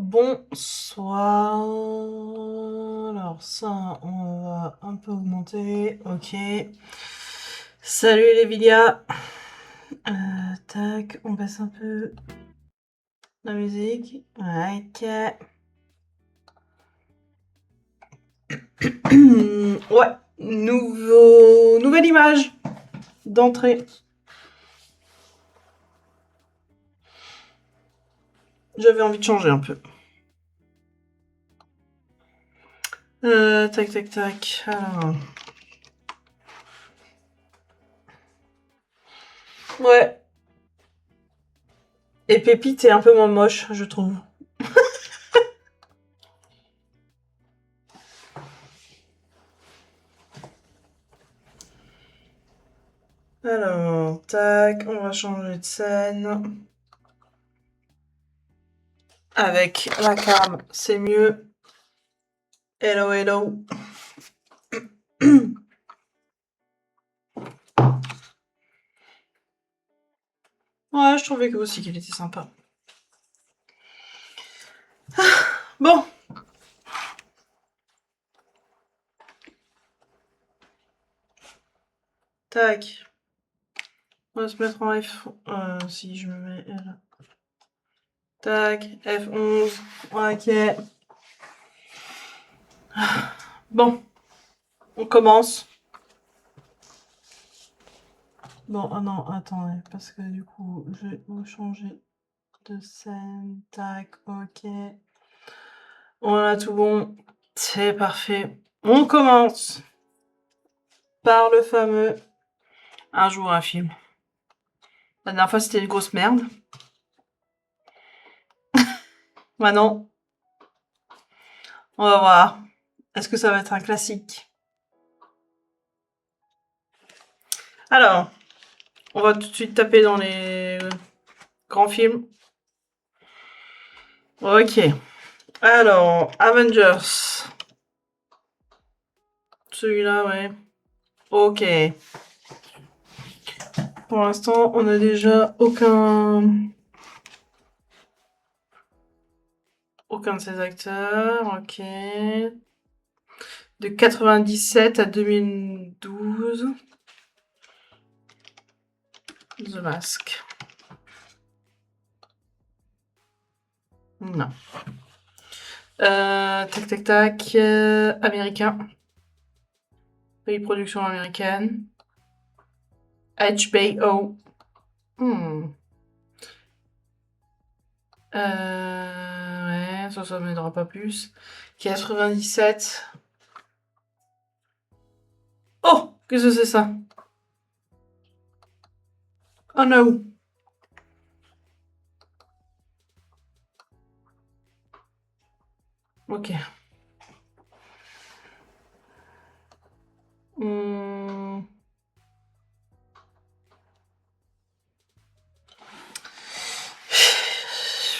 bonsoir. Alors ça, on va un peu augmenter. Ok. Salut les Vilia. Tac, on baisse un peu la musique. Ok. Ouais, nouvelle image d'entrée. J'avais envie de changer un peu. Tac, tac, tac. Alors. Ouais. Et Pépite est un peu moins moche, je trouve. Alors, tac, on va changer de scène. Avec la cam, c'est mieux. Hello, hello. Ouais, je trouvais que aussi qu'il était sympa. Bon. Tac. On va se mettre en F. Si je me mets là. Tac. F11. Ok. Bon. On commence. Bon, oh non, attendez. Parce que du coup, je vais changer de scène. Tac. Ok. On a tout bon. C'est parfait. On commence par le fameux Un jour un film. La dernière fois, c'était une grosse merde. Maintenant, on va voir. Est-ce que ça va être un classique? Alors, on va tout de suite taper dans les grands films. Ok. Alors, Avengers. Celui-là, ouais. Ok. Pour l'instant, on a déjà aucun de ces acteurs. Ok. De 97 à 2012. The Mask. Non. Tac, tac, tac. Américain. Pays production américaine. HBO. Ouais, ça m'aidera pas plus. 97. Oh, qu'est-ce que c'est ça? Oh no. Ok.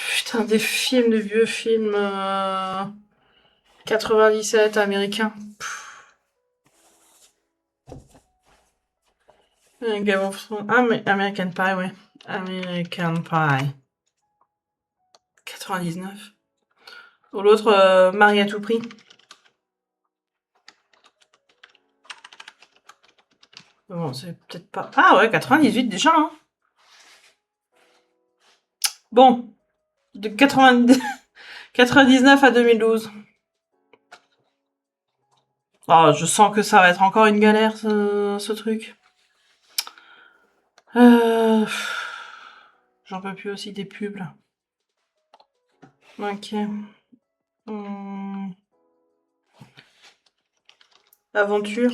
Putain, des films, des vieux films 97 américains. Game of Thrones. Ah, mais American Pie, ouais. American Pie. 99. Ou l'autre, Marie à tout prix. Bon, c'est peut-être pas. Ah ouais, 98 déjà, hein. Bon, de 99 à 2012. Oh, je sens que ça va être encore une galère, ce truc. J'en peux plus aussi des pubs, là. Ok. Aventure.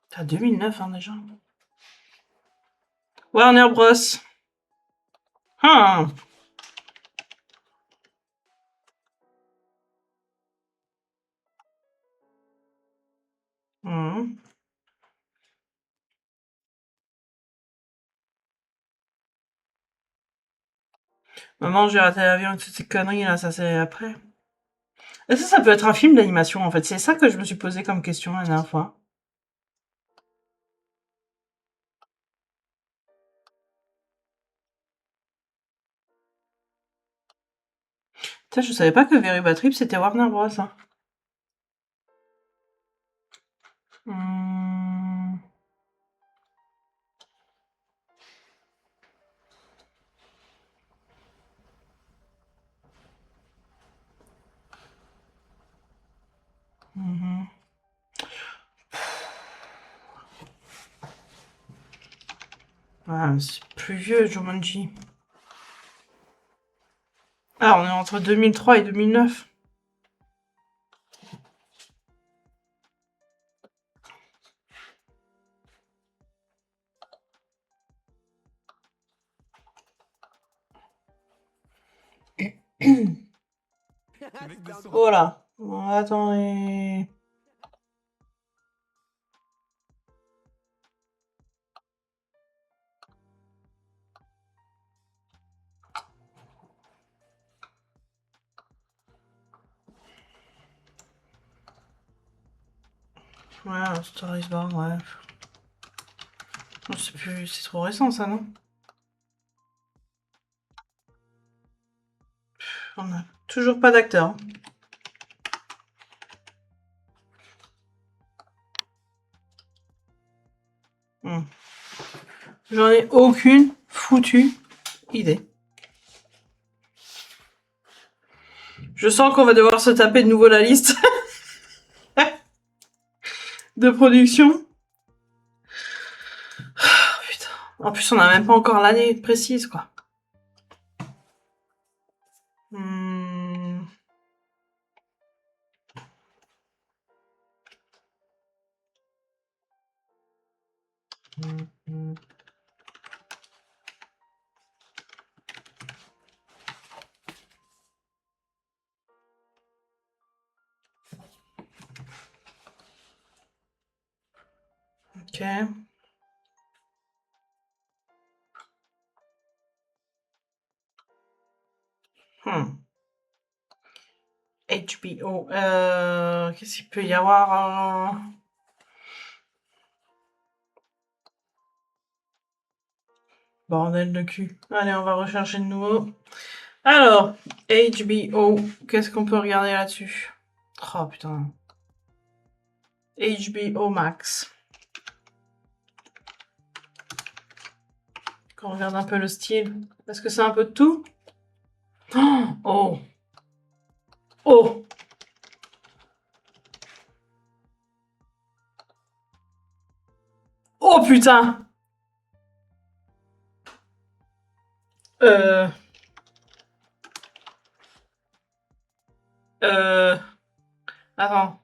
T'as 2009, hein, déjà. Warner Bros. Ah. Maman, j'ai raté l'avion et toutes ces conneries, là, ça c'est après. Est-ce que ça peut être un film d'animation, en fait? C'est ça que je me suis posé comme question la dernière fois. Putain, je savais pas que Very Bad Trip c'était Warner Bros. Hein. Hum. Mhm. Ah, c'est plus vieux, Jumanji. Ah, on est entre 2003 et 2009. Voilà. Bon, attendez. Ouais, Star is Born, ouais. Non, c'est plus... C'est trop récent, ça, non? On a toujours pas d'acteur. J'en ai aucune foutue idée. Je sens qu'on va devoir se taper de nouveau la liste de production. Oh, putain. En plus, on n'a même pas encore l'année précise, quoi. Hmm. Ok. HBO. Qu'est-ce qu'il peut y avoir Bordel de cul. Allez, on va rechercher de nouveau. Alors, HBO. Qu'est-ce qu'on peut regarder là-dessus? Oh putain. HBO Max. Qu'on regarde un peu le style. Parce que c'est un peu de tout. Oh. Oh. Oh putain. Euh. Euh. Attends.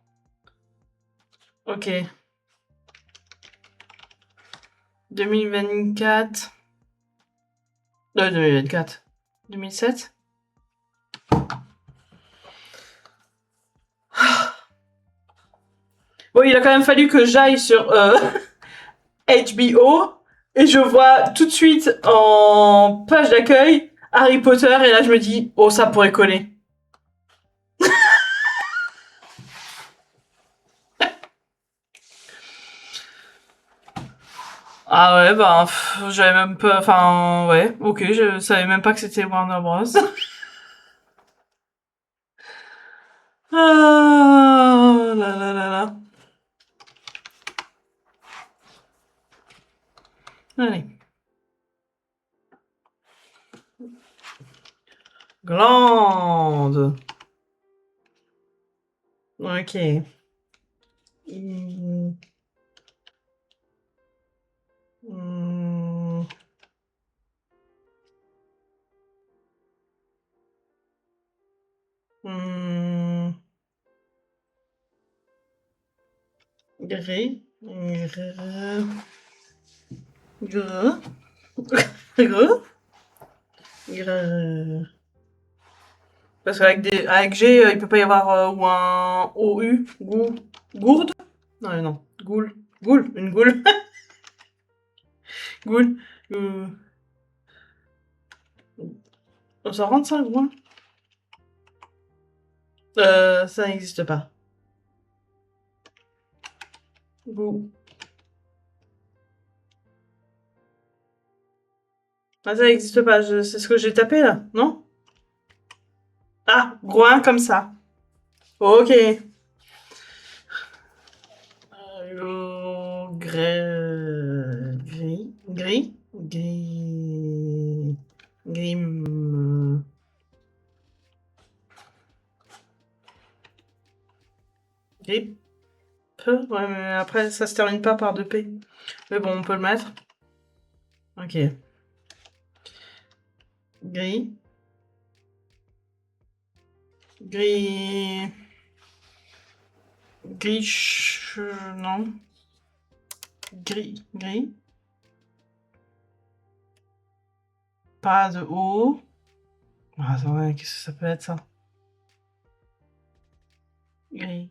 Ok. 2024. 2024. 2007. Bon, il a quand même fallu que j'aille sur HBO et je vois tout de suite en page d'accueil Harry Potter et là je me dis oh ça pourrait coller. Ah ouais bah j'avais même pas enfin ouais ok je savais même pas que c'était Warner Bros. Ah là là là là. Allez. Glande. Ok. Hmm. Hmm. Hmm. Gris. Gris. Gris. Gris. Gris. Parce qu'avec avec G, il peut pas y avoir ou un OU, gourde. Non, non, goule, une goule, goule. Euh, on s'en rend ça, goule. Ça n'existe pas. Goût. Ah, ça n'existe pas. C'est ce que j'ai tapé là, non? Ah, groin comme ça. Ok. Gris, gris, gris, gris, gris, peu. Ouais, mais après, ça se termine pas par deux P. Mais bon, on peut le mettre. Ok. Gris, gris, gris, non. Gris, gris. Pas de O. Ah, attends, ouais, qu'est-ce que ça peut être ça? Gris.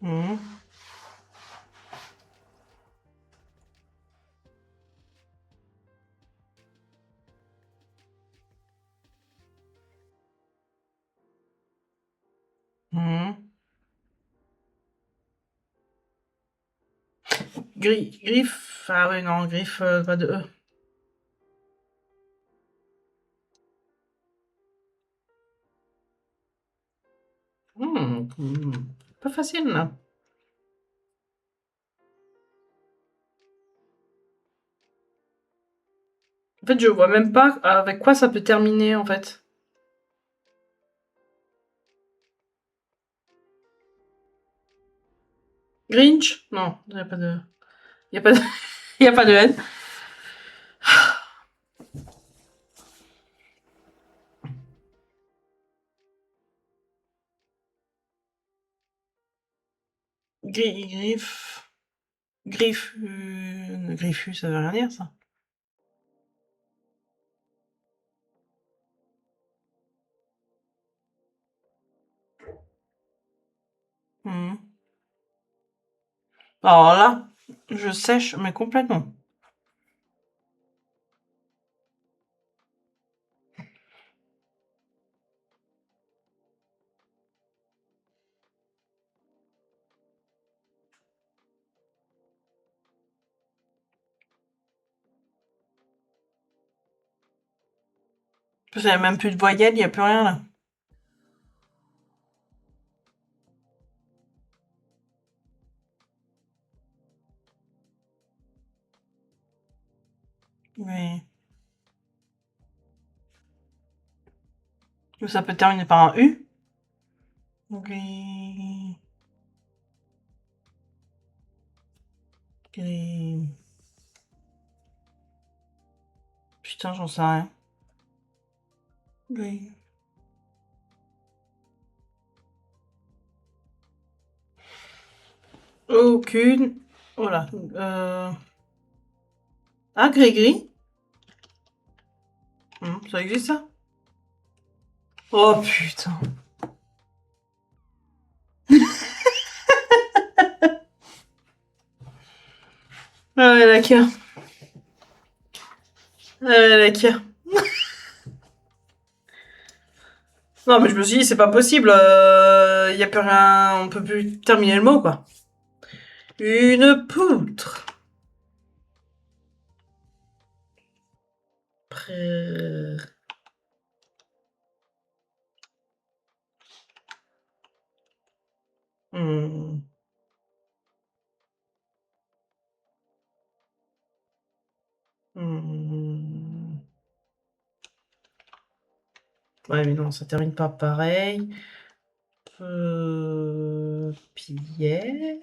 Mhm. Mhm. Gris, griffe. Ah ouais, non, griffe, pas de E. Pas facile, là. En fait, je vois même pas avec quoi ça peut terminer, en fait. Grinch? Non, il n'y a pas de... Il y a pas de... y a pas de N. Griffe... Griffu... Griffu, ça veut rien dire, ça. Mhm. Alors là, je sèche, mais complètement. Parce qu'il n'y a même plus de voyelles, il n'y a plus rien, là. Mais... Ça peut terminer par un U. Gris... Gris... Putain, j'en sais rien. Gris... Aucune... Oh là. Ah, gris-gris. Ça existe, ça? Oh, putain. Ah ouais, d'accord. Ah ouais, d'accord. Non, mais je me suis dit, c'est pas possible. Y a plus rien. On peut plus terminer le mot, quoi. Une poutre. Pré... Hmm. Hmm. Ouais, mais non, ça termine pas pareil. Piège.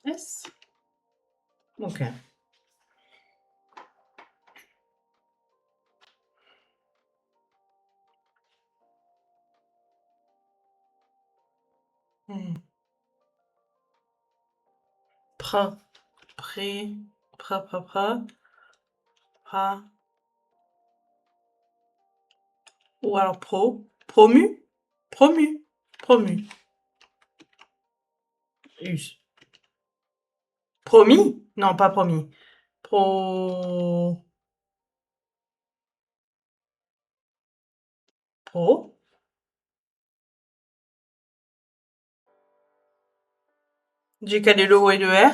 S. Ok. Hmm. Pra. Pré. Pra. Pra. Ou alors pro. Promu. Promu. Promu. Us. Promis? Non, pas promis. Pro... Pro? J'ai calé le O et le R.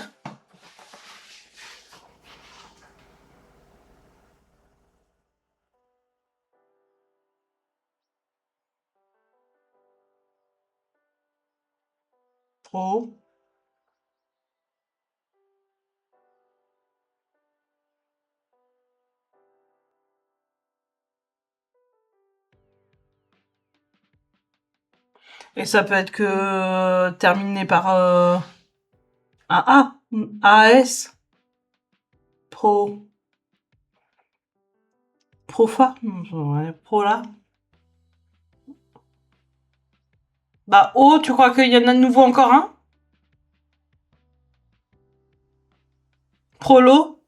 Pro. Et ça peut être que terminé par un A. AS. Pro. Profa. Ouais, pro là. Bah, O, tu crois qu'il y en a de nouveau encore un? Prolo.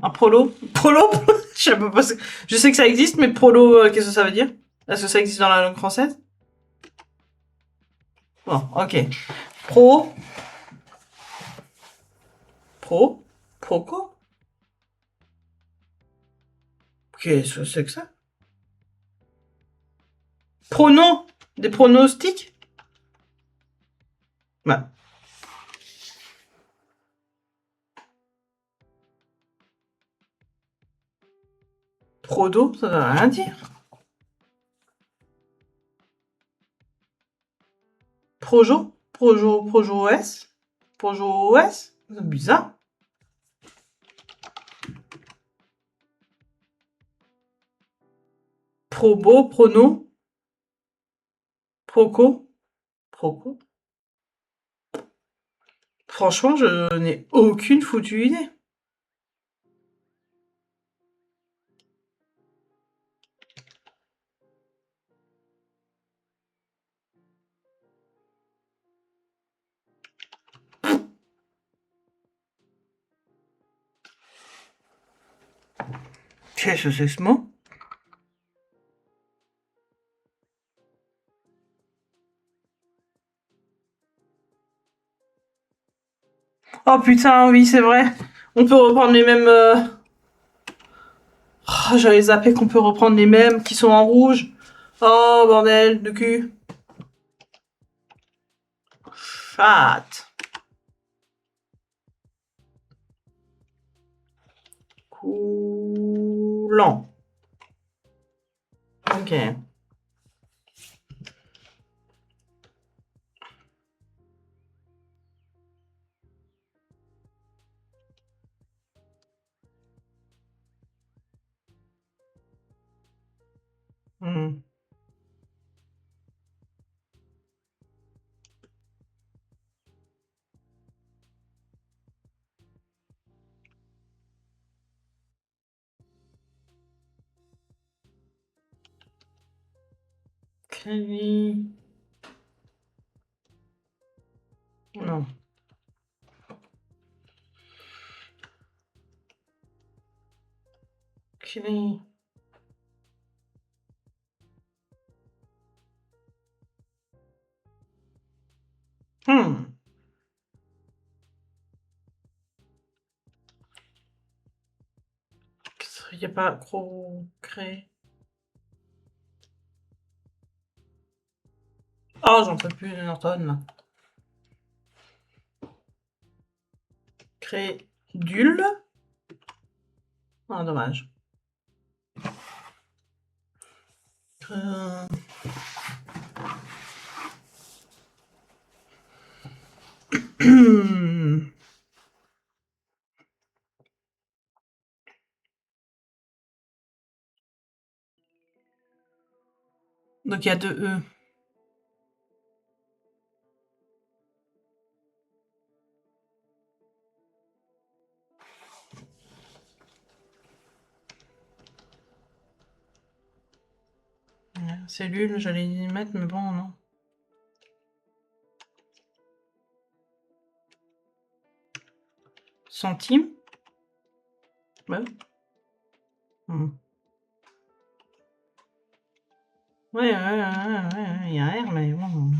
Un prolo. Prolo. Je sais pas, je sais que ça existe, mais prolo, qu'est-ce que ça veut dire? Est-ce que ça existe dans la langue française? Bon, ok. Pro. Pro. Proco. Qu'est-ce que c'est que ça? Pronom. Des pronostics? Bah. Prodo, ça veut rien dire. Projo. Projo OS. Projo OS. C'est bizarre. Probo, prono. Proco. Proco. Franchement, je n'ai aucune foutue idée. Qu'est-ce que c'est ce mot? Oh putain, oui, c'est vrai. On peut reprendre les mêmes... Oh, j'avais zappé qu'on peut reprendre les mêmes qui sont en rouge. Oh, bordel de cul. Fat. Coulant. Ok. Hmm. Cli... Non. Cli... Hmm. Il n'y a pas gros cré. Oh, j'en peux plus, Norton, là. Crédule. Ah, dommage. Euh, Donc il y a deux E. Cellule, j'allais y mettre, mais bon, non. Centime. Ouais. Hmm. Ouais, il y a un R, mais bon.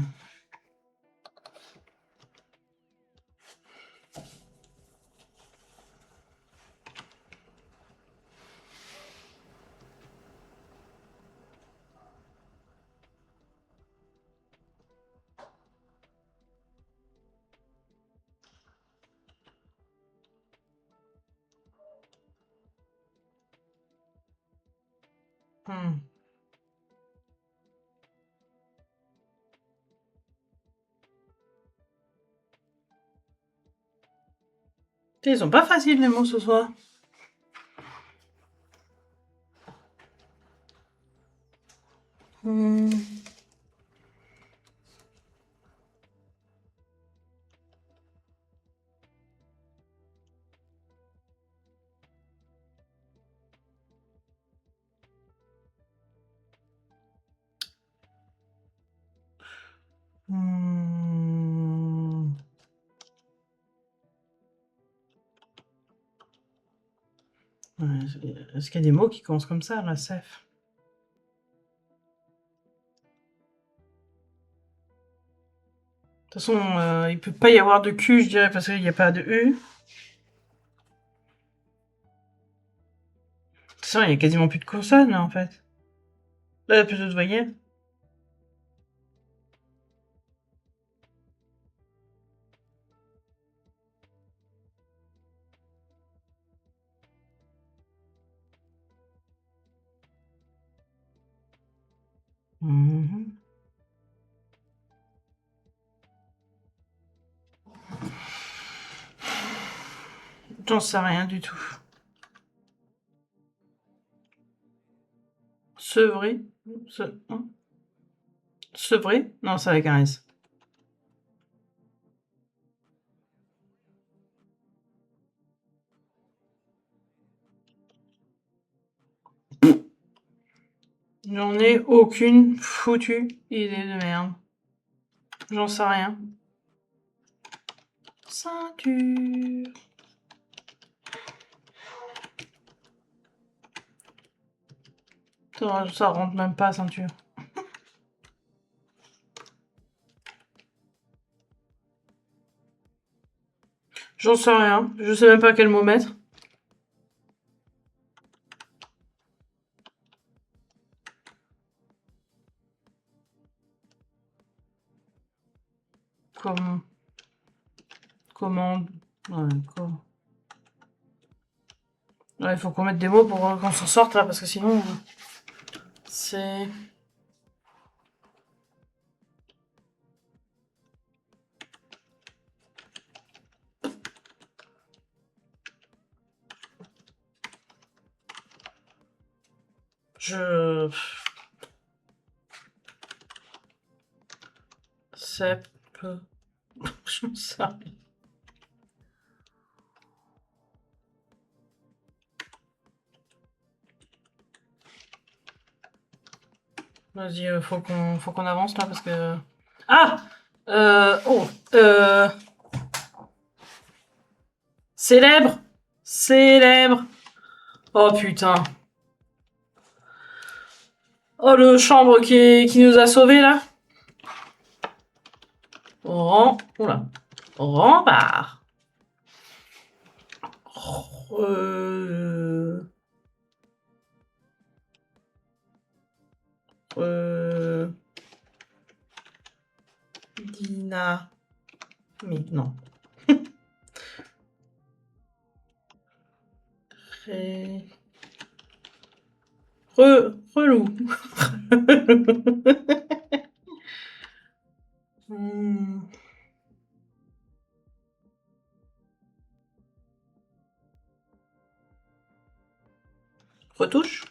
Hmm. Ils sont pas faciles les mots ce soir. Hmm. Hmm. Est-ce qu'il y a des mots qui commencent comme ça, la CEF? De toute façon, il peut pas y avoir de Q, je dirais, parce qu'il n'y a pas de U. De toute façon, il y a quasiment plus de consonnes, là, en fait. Là, il y a plutôt de voyelles. Mhm. J'en sais rien du tout. Sevré? Hein? Sevré? Non, c'est avec un S. J'en ai aucune foutue idée de merde. J'en sais rien. Ceinture. Ça rentre même pas, ceinture. J'en sais rien. Je sais même pas quel mot mettre. Comme... Commande. Ouais, quoi. Ouais, il faut qu'on mette des mots pour qu'on s'en sorte, là, parce que sinon... C'est... Je... C'est... Je sais rien. Vas-y, faut qu'on avance, là, parce que... Ah! Oh! Célèbre! Célèbre! Oh, putain. Oh, le chambre qui nous a sauvés, là. Oula. Rempart. Euh... Euh... Dina... Mais non. Ré... Relou. Hmm. Retouche.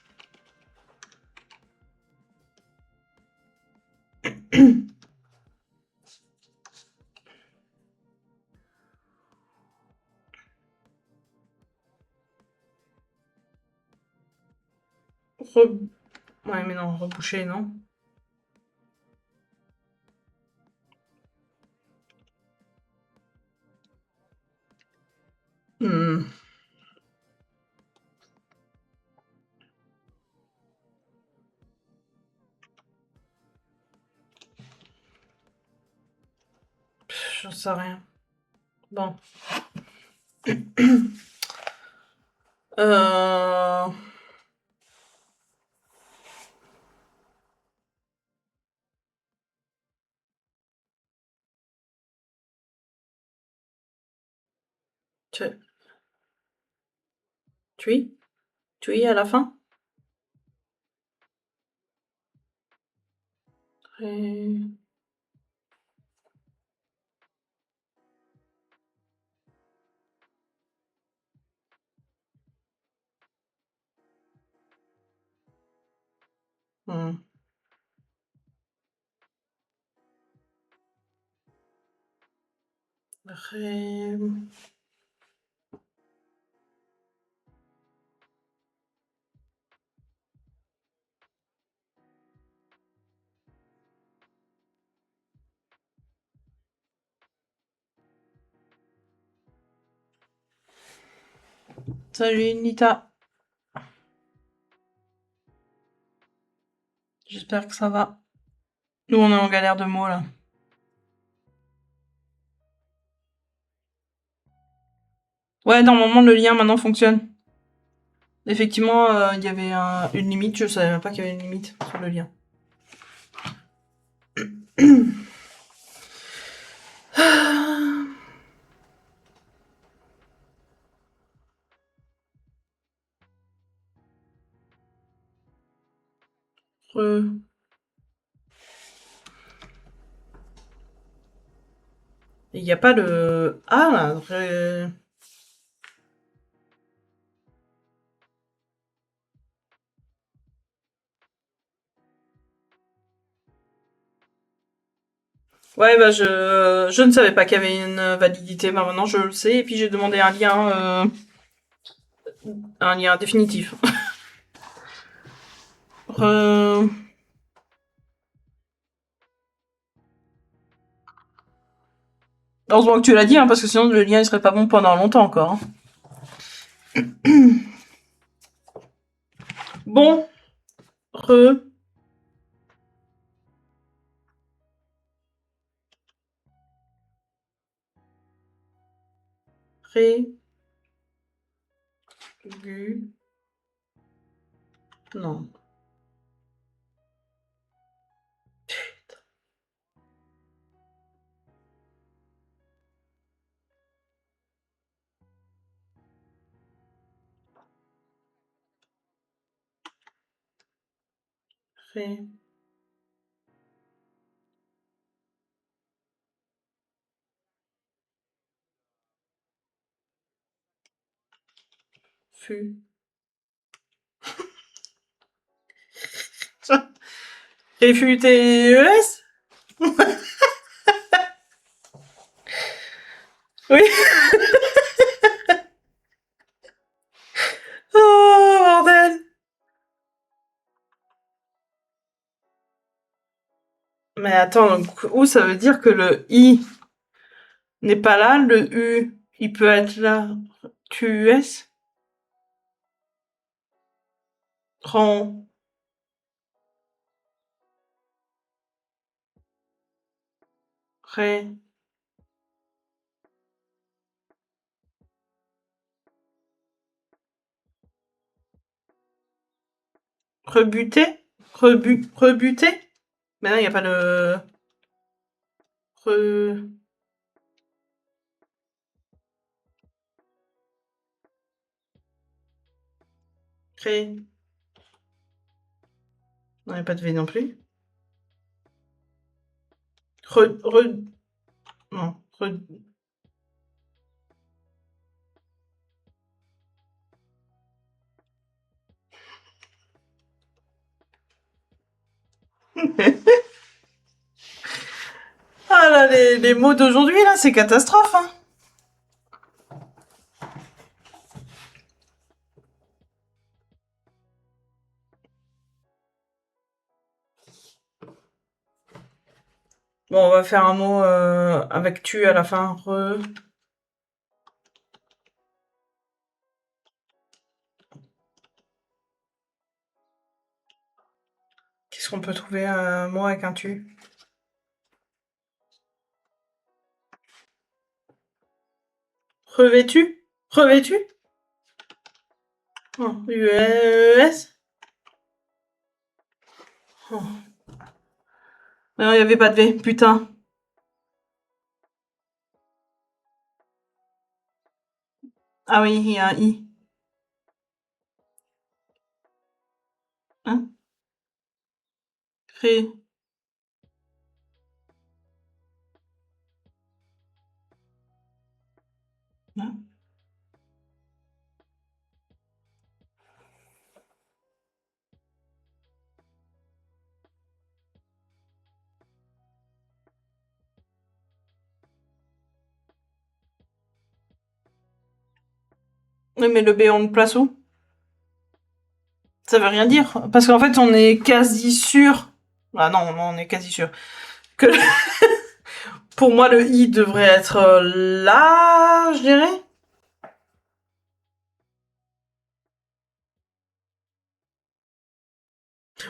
Ouais, mais non, reboucher, non. Hmm. J'en sais rien. Bon. Euh... Tu... Tu y à la fin. Ré... Mmh. Ré... Salut Nita, j'espère que ça va. Nous on est en galère de mots là. Ouais, normalement le lien maintenant fonctionne. Effectivement, il y avait une limite, je savais même pas qu'il y avait une limite sur le lien. Il n'y a pas de... Ah, là, Ouais, bah je ne savais pas qu'il y avait une validité, bah maintenant je le sais, et puis j'ai demandé un lien définitif. Re- Heureusement que tu l'as dit, hein, parce que sinon le lien il serait pas bon pendant longtemps encore. Hein. Bon, re, ré, gu, non, ré, fu. Réfuté-ES. Oui. Oh, bordel. Mais attends, donc, où ça veut dire que le I n'est pas là, le U, il peut être là. QUS? Rend, ré, rebuté? Rebuté? Mais non, il n'y a pas de... Re... Ré... Non, il n'y a pas de V non plus. Non. Ah là, les mots d'aujourd'hui, là, c'est catastrophe, hein. Bon, on va faire un mot avec tu à la fin. Qu'est-ce qu'on peut trouver un mot avec un tu? Revêtu? Revêtu? Oh, UES? Oh. Non, il n'y avait pas de V, putain. Ah oui, il y a un I. Hein? Ré... Hein. Oui, mais le B, on le place où? Ça veut rien dire. Parce qu'en fait, on est quasi sûr. Ah non, on est quasi sûr. Que pour moi, le I devrait être là, je dirais.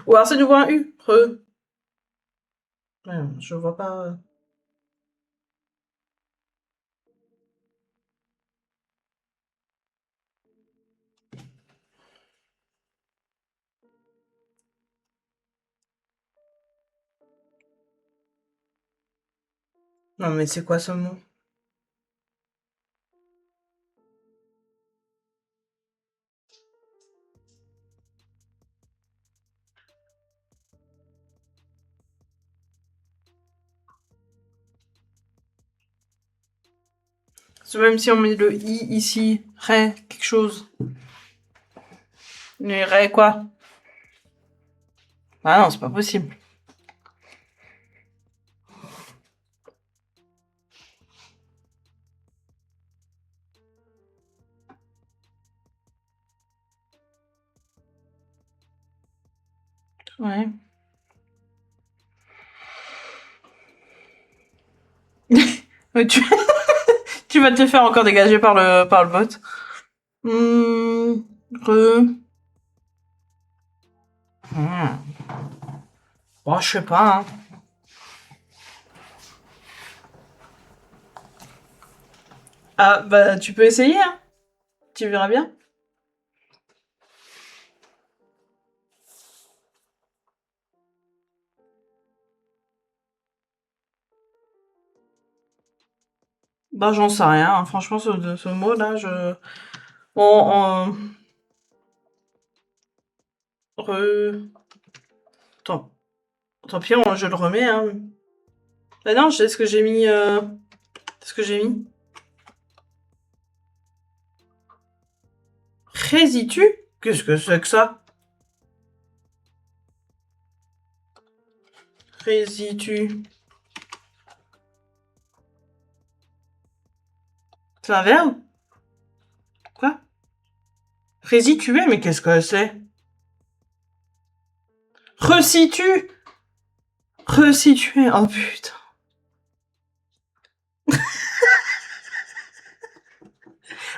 Ou alors c'est nouveau un U. Ouais, je vois pas. Non, mais c'est quoi ce mot? C'est même si on met le I ici, ré, quelque chose. Mais ré quoi? Ah non, c'est pas possible. Ouais. Mais tu vas te faire encore dégager par le bot. Re. Bon, je sais pas, hein. Ah, bah, tu peux essayer, hein. Tu verras bien. Bah, j'en sais rien, hein. Franchement, ce mot-là, On... Re... Tant pis, je le remets, hein. Bah non, c'est ce que j'ai mis... C'est ce que j'ai mis. Résitu? Qu'est-ce que c'est que ça? Résitu. C'est un verbe? Quoi? Resituer, mais qu'est-ce que c'est? Resitue! Resituer, oh putain.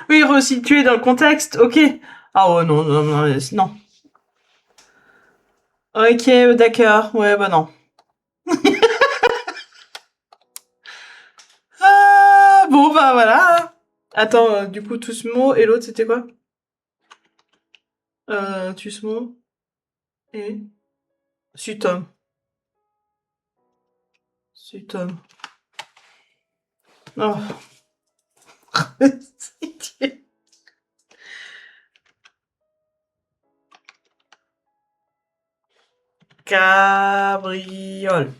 Oui, resituer dans le contexte, ok. Ah ouais, non, non, non, non. Ok, d'accord, ouais, bah non. Ah, bon, bah voilà. Attends, du coup, Tusmo, et l'autre, c'était quoi? Tusmo et Sutom. Sutom. Oh. Cabriole.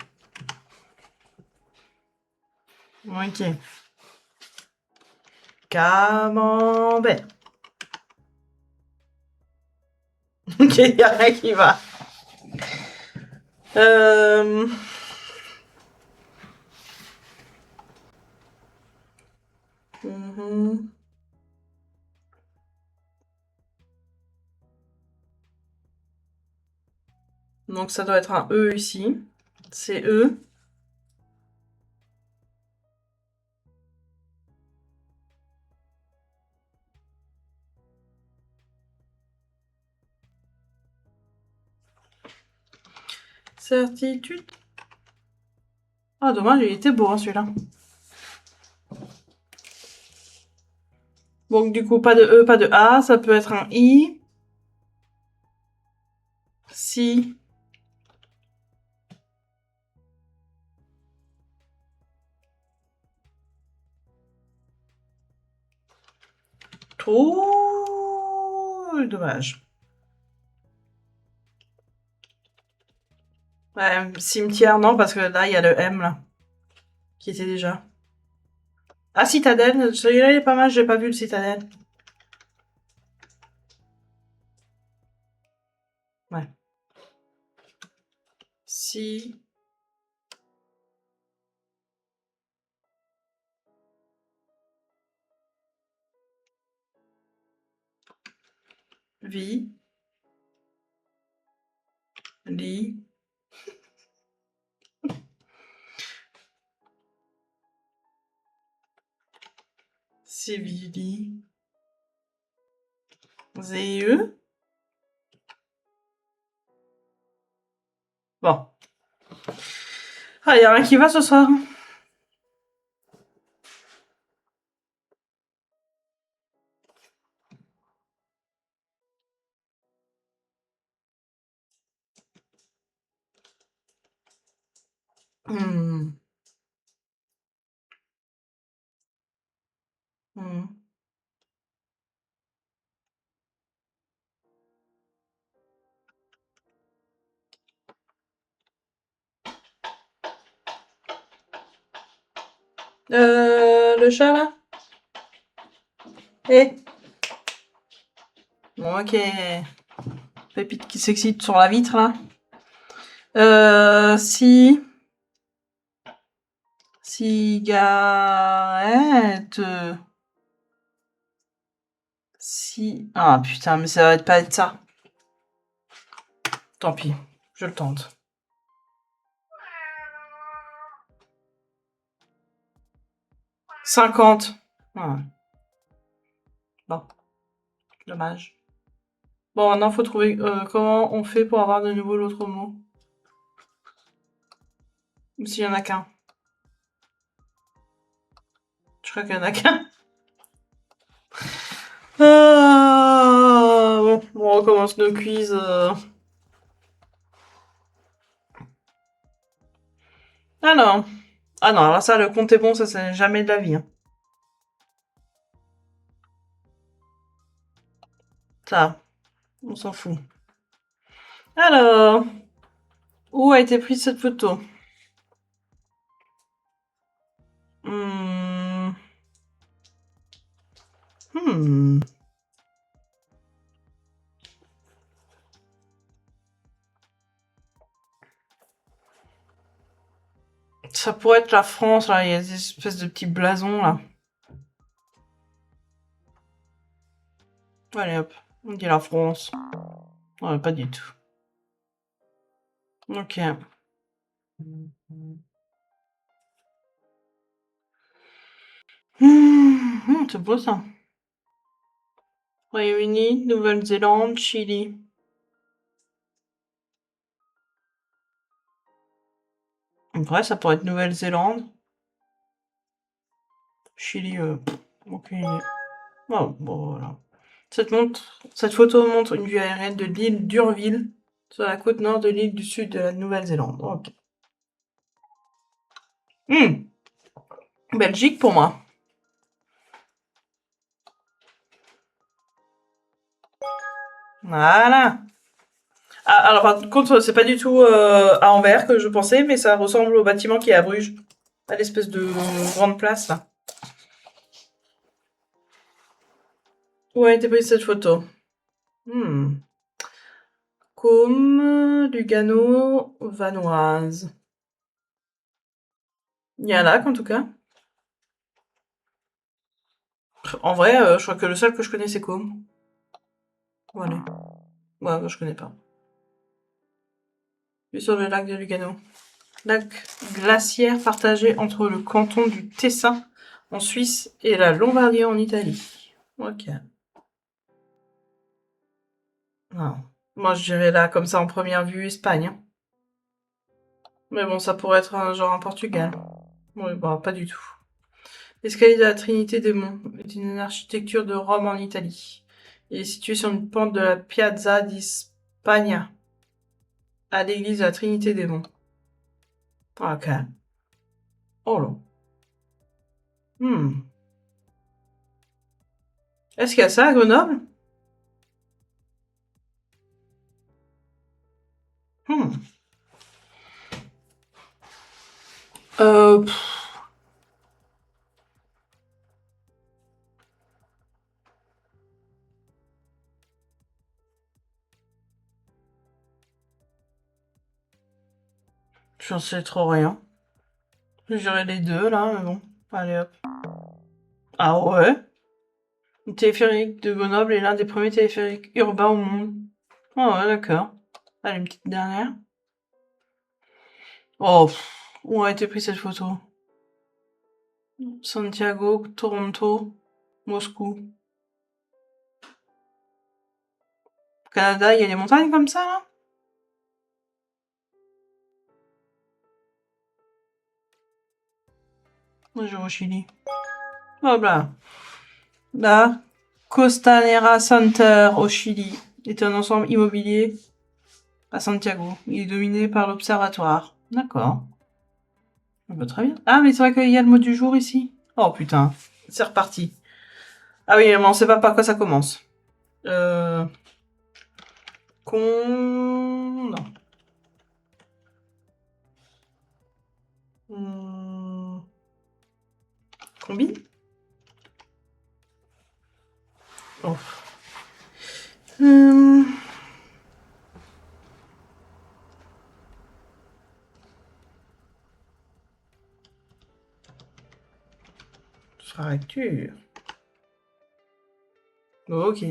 Ok. Camembert. Ok, y a rien qui va. Euh... mhm. Donc ça doit être un E ici. C'est E. Certitude. Ah, dommage, il était beau, hein, celui-là. Donc du coup, pas de E, pas de A. Ça peut être un I. Si. Trop dommage. Ouais, cimetière, non, parce que là, il y a le M, là. Qui était déjà. Ah, citadelle. Celui-là, il est pas mal. J'ai pas vu le citadelle. Ouais. Si. Vi. Li. Civili. ZE. Bon. Ah, y a rien qui va ce soir. Hmm. Hmm. Le chat là? Eh. Bon, ok. Pépite qui s'excite sur la vitre là. Si. Cigarette. Si. Ah putain, mais ça va pas être ça. Tant pis, je le tente. « 50. Ah. Bon, dommage. Bon, maintenant, faut trouver comment on fait pour avoir de nouveau l'autre mot. Ou s'il y en a qu'un. Je crois qu'il y en a qu'un. Ah, bon, on recommence nos quiz. Ah non. Ah non, alors ça, le compte est bon, ça, c'est jamais de la vie. Hein. Ça, on s'en fout. Alors, où a été prise cette photo? Hmm. Hmm. Ça pourrait être la France, là, il y a des espèces de petits blasons, là. Allez hop, on dit la France. Ouais, pas du tout. Ok. C'est beau ça. Royaume-Uni, Nouvelle-Zélande, Chili. En vrai, ça pourrait être Nouvelle-Zélande. Chili, aucune idée. Oh, bon, voilà. Cette photo montre une vue aérienne de l'île d'Urville, sur la côte nord de l'île du sud de la Nouvelle-Zélande. Ok. Belgique pour moi. Voilà. Ah, alors par contre, c'est pas du tout à Anvers que je pensais, mais ça ressemble au bâtiment qui est à Bruges. À l'espèce de grande place là. Où a été prise cette photo? Côme, Lugano, Vanoise. Il y a un lac en tout cas. En vrai, je crois que le seul que je connais c'est Côme. Voilà. Ouais, je connais pas. Je suis sur le lac de Lugano. Lac glaciaire partagé entre le canton du Tessin en Suisse et la Lombardie en Italie. Ok. Non. Moi je dirais là comme ça en première vue Espagne. Hein. Mais bon, ça pourrait être un genre un Portugal. Oui, bah pas du tout. L'escalier de la Trinité des Monts est une architecture de Rome en Italie. Il est situé sur une pente de la Piazza di Spagna, à l'église de la Trinité des Monts. Ok. Oh là. Hmm. Est-ce qu'il y a ça à Grenoble? Hmm. Pff, j'en sais trop rien. Je dirais les deux là, mais bon. Allez hop. Ah ouais? Le téléphérique de Grenoble est l'un des premiers téléphériques urbains au monde. Oh ouais, d'accord. Allez, une petite dernière. Oh, où a été prise cette photo? Santiago, Toronto, Moscou. Au Canada, il y a des montagnes comme ça, là? Moi, je vais au Chili. Hop là. La Costanera Center au Chili est un ensemble immobilier à Santiago. Il est dominé par l'observatoire. D'accord. Très bien. Ah, mais c'est vrai qu'il y a le mot du jour ici. Oh putain, c'est reparti. Ah oui, mais on sait pas par quoi ça commence. Non. Combi. Oh. Fracture. Ok.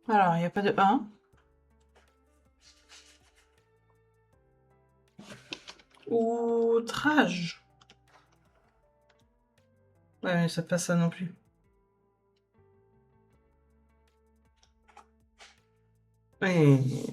Alors, il n'y a pas de 1. Outrage. Ouais, mais c'est pas ça non plus. Oui.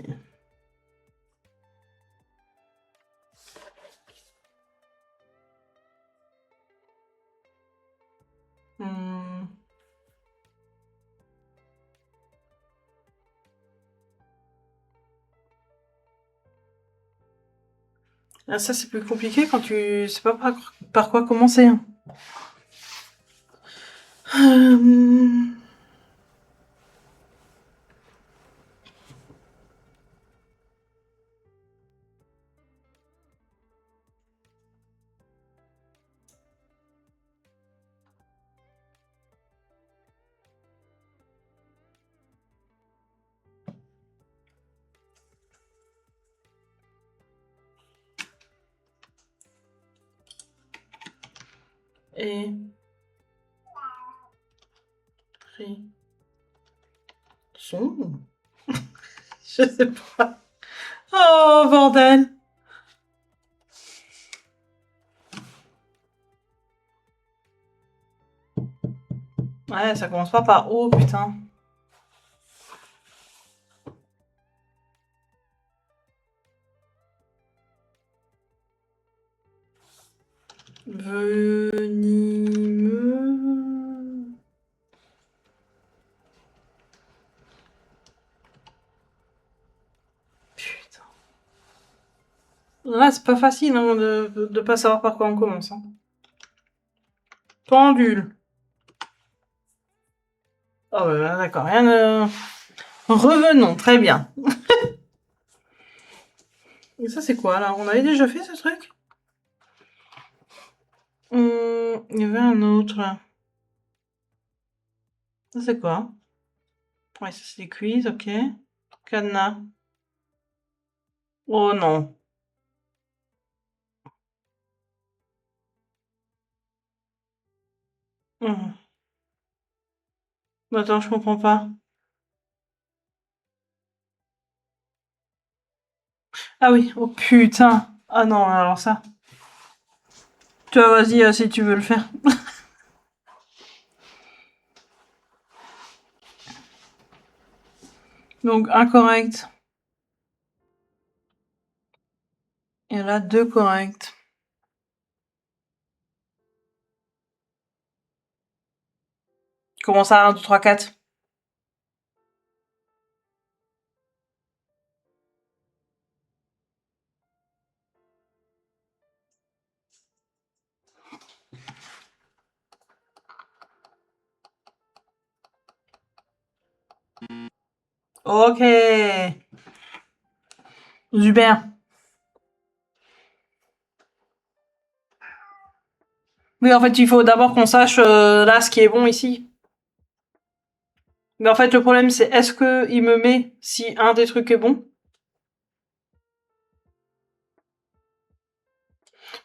Ah, ça, c'est plus compliqué quand tu sais pas par quoi commencer. Hein. Et... Son. Je sais pas. Oh, bordel. Ouais, ça commence pas par O, putain. Venimeux. Putain. Là, c'est pas facile hein, de pas savoir par quoi on commence. Hein. Pendule. Oh, bah, d'accord, rien de... Revenons, très bien. Et ça, c'est quoi, là? On avait déjà fait, ce truc? Il y avait un autre, là. Ça, c'est quoi? Ouais, ça, c'est des quiz, ok. Cadenas. Oh, non. Attends, je comprends pas. Ah oui, oh putain. Ah non, alors ça. Tu vois, vas-y, si tu veux le faire. Donc, incorrect. Et là, 2 corrects. Comment ça, 1, 2, 3, 4? Ok. Super. Oui, en fait, il faut d'abord qu'on sache là ce qui est bon ici. Mais en fait, le problème, c'est est-ce qu'il me met si un des trucs est bon?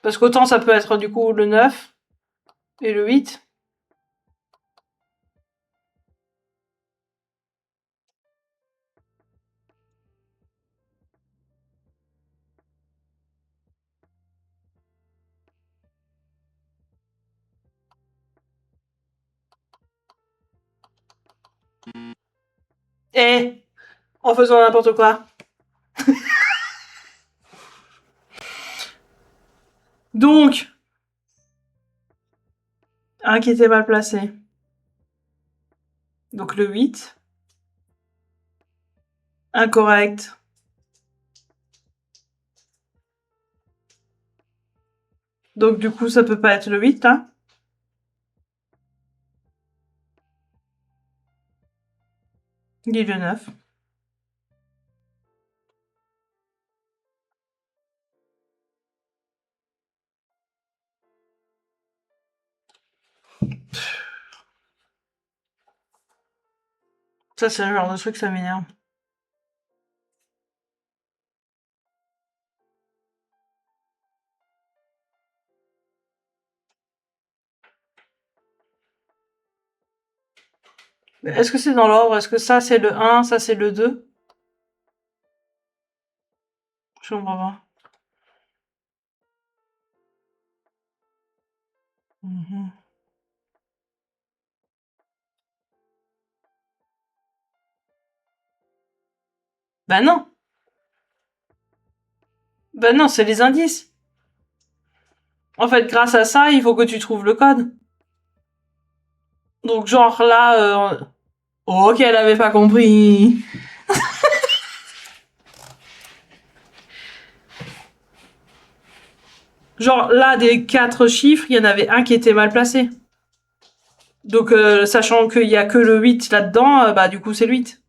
Parce qu'autant ça peut être du coup le 9. Et le 8? Eh, en faisant n'importe quoi. Donc, un qui était mal placé. Donc le 8. Incorrect. Donc du coup, ça peut pas être le 8, hein. Ni le 9. Ça, c'est le genre de truc, ça m'énerve. Est-ce que c'est dans l'ordre? Est-ce que ça, c'est le 1, ça, c'est le 2? Je comprends pas. Mhm. Bah non. Bah non, c'est les indices. En fait, grâce à ça, il faut que tu trouves le code. Donc genre là... Ok, elle avait pas compris. Genre là, des 4 chiffres, il y en avait un qui était mal placé. Donc sachant qu'il y a que le 8 là-dedans, bah du coup c'est le 8.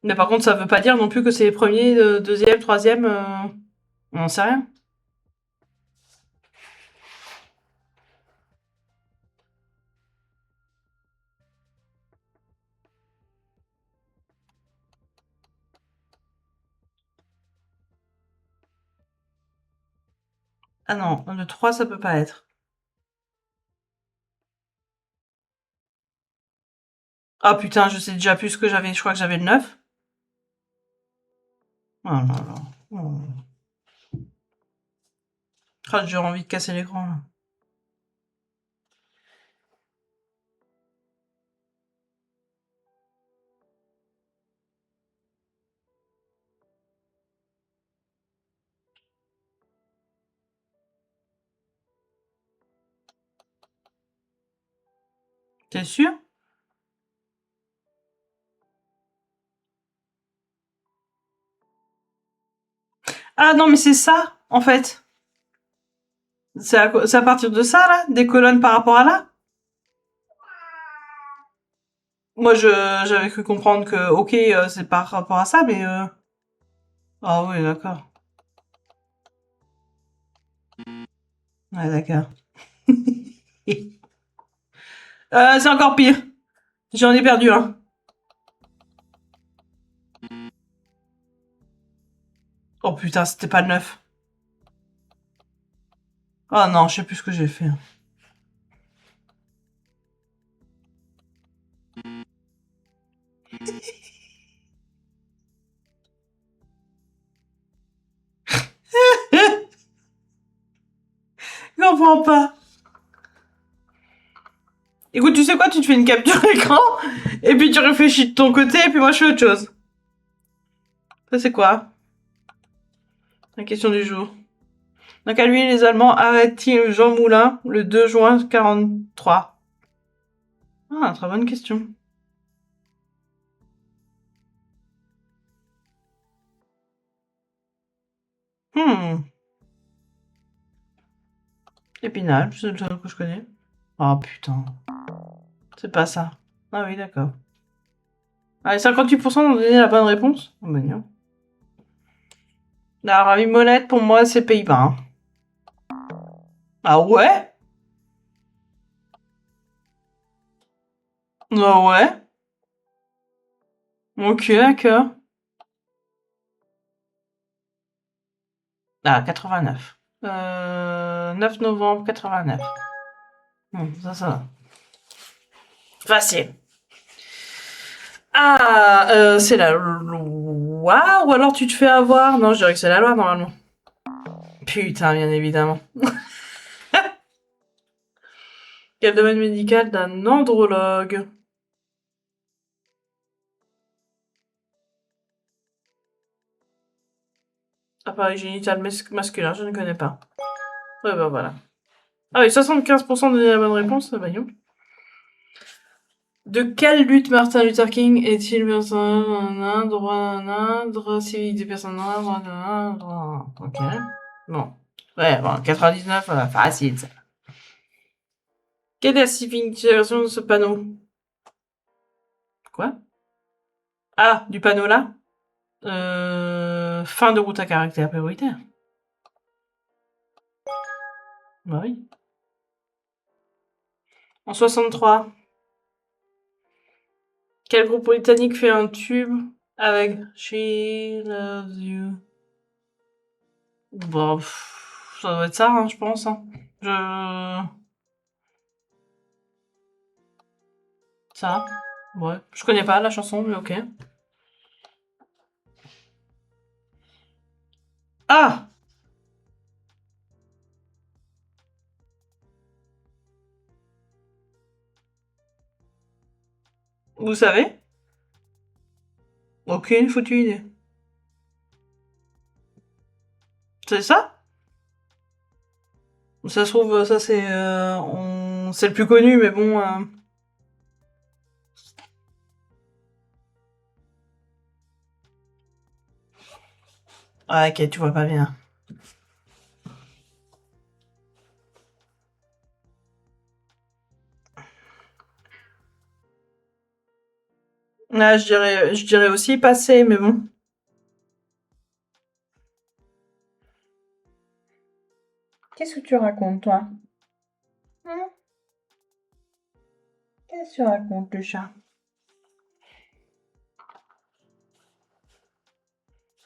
Mais par contre, ça veut pas dire non plus que c'est les premiers, deuxième, troisième... On n'en sait rien. Ah non, le 3, ça peut pas être. Ah putain, je sais déjà plus ce que j'avais. Je crois que j'avais le 9. Oh là là. Oh. Ah, j'ai envie de casser l'écran là. T'es sûr? Ah non, mais c'est ça, en fait. C'est à partir de ça, là? Des colonnes par rapport à là? Moi, j'avais cru comprendre que, ok, c'est par rapport à ça, mais... Ah oui, d'accord. Ouais, d'accord. C'est encore pire. J'en ai perdu un. Oh putain, c'était pas le 9. Oh non, je sais plus ce que j'ai fait. Je comprends pas. Écoute, tu sais quoi, tu te fais une capture écran, et puis tu réfléchis de ton côté, et puis moi je fais autre chose. Ça c'est quoi? La question du jour. Dans quelle ville les Allemands arrêtent-ils Jean Moulin le 2 juin 43? Ah, très bonne question. Hmm. Épinal, c'est le seul que je connais. Oh putain. C'est pas ça. Ah oui, d'accord. Allez, 58% ont donné la bonne réponse. Oh, bah, non. La ravimolette, pour moi, c'est Pays-Bas. Hein. Ah ouais? Ah ouais? Ok, d'accord. Ah, 89. 9 novembre 89. Ça va. Facile. Ah, c'est la loi ou alors tu te fais avoir? Non, je dirais que c'est la loi normalement. Putain, bien évidemment. Quel domaine médical d'un andrologue? Appareil génital masculin, je ne connais pas. Ouais, bah voilà. Ah oui, 75% donné la bonne réponse, bah non. De quelle lutte Martin Luther King est-il personne droit civique des personnes noires, droit. Ok. Bon. Ouais, bon, 99, facile ça. Quelle est la signification de ce panneau? Quoi? Ah, du panneau là? Fin de route à caractère prioritaire. Bah oui. En 63, quel groupe britannique fait un tube avec She Loves You? Bah, ça doit être ça, hein, je pense. Hein. Ça? Ouais. Je connais pas la chanson, mais ok. Ah! Vous savez? Aucune foutue idée. C'est ça? Ça se trouve, ça c'est c'est le plus connu, mais bon. Ah, ok, tu vois pas bien. Ah, je dirais aussi passé, mais bon. Qu'est-ce que tu racontes, toi? Hein? Qu'est-ce que tu racontes, le chat?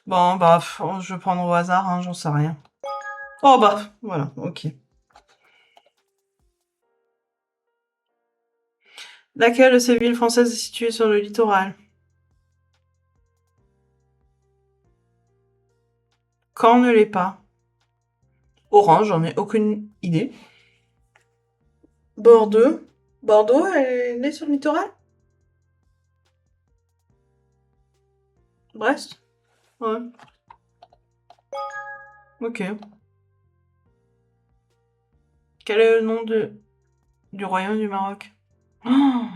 Bon, bah, je vais prendre au hasard, hein, j'en sais rien. Oh, bah, voilà, ok. Laquelle de ces villes françaises est située sur le littoral? Caen ne l'est pas. Orange, j'en ai aucune idée. Bordeaux? Bordeaux, elle est sur le littoral? Brest? Ouais. Ok. Quel est le nom du royaume du Maroc? Oh,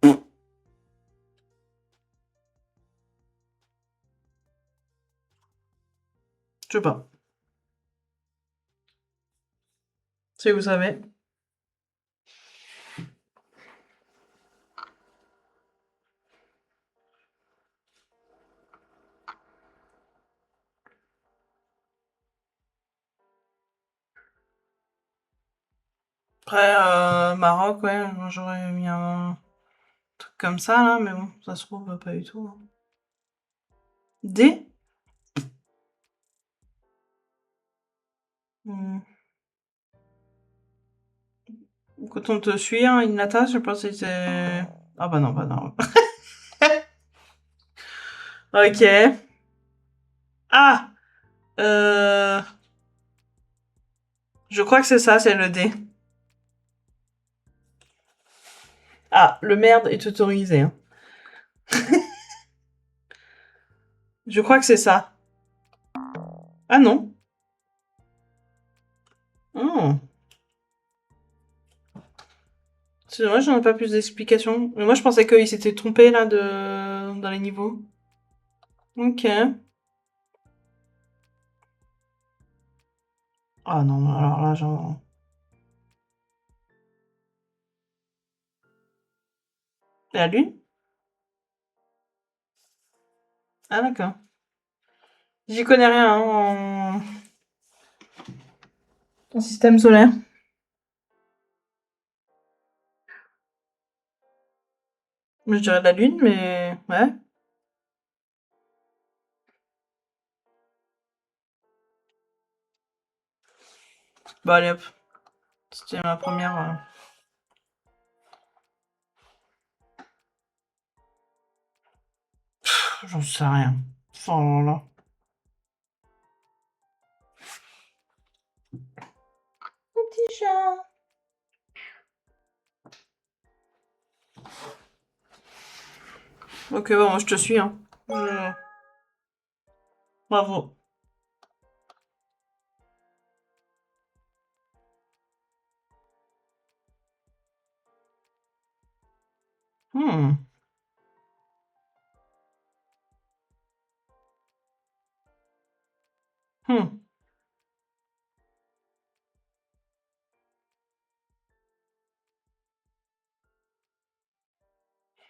je sais pas. Si vous savez. Après, Maroc, ouais, moi j'aurais mis un truc comme ça, là, mais bon, ça se trouve pas du tout. Hein. D? Hmm. Quand on te suit, hein, une nata, je pense que c'est... Ah bah non, bah non. Ok. Ah! Euh... Je crois que c'est ça, c'est le D. Ah, le merde est autorisé. Hein. Je crois que c'est ça. Ah non. Oh. C'est dommage, j'en ai pas plus d'explications. Mais moi, je pensais qu'il s'était trompé, là, dans les niveaux. Ok. Ah non, alors là, genre... La Lune? Ah d'accord. J'y connais rien hein, en système solaire. Je dirais la Lune, mais ouais. Bah allez hop. C'était ma première... J'en sais rien. Oh là là. Mon petit chat. Ok, bon, moi je te suis, hein. Bravo. Hmm. Hmm.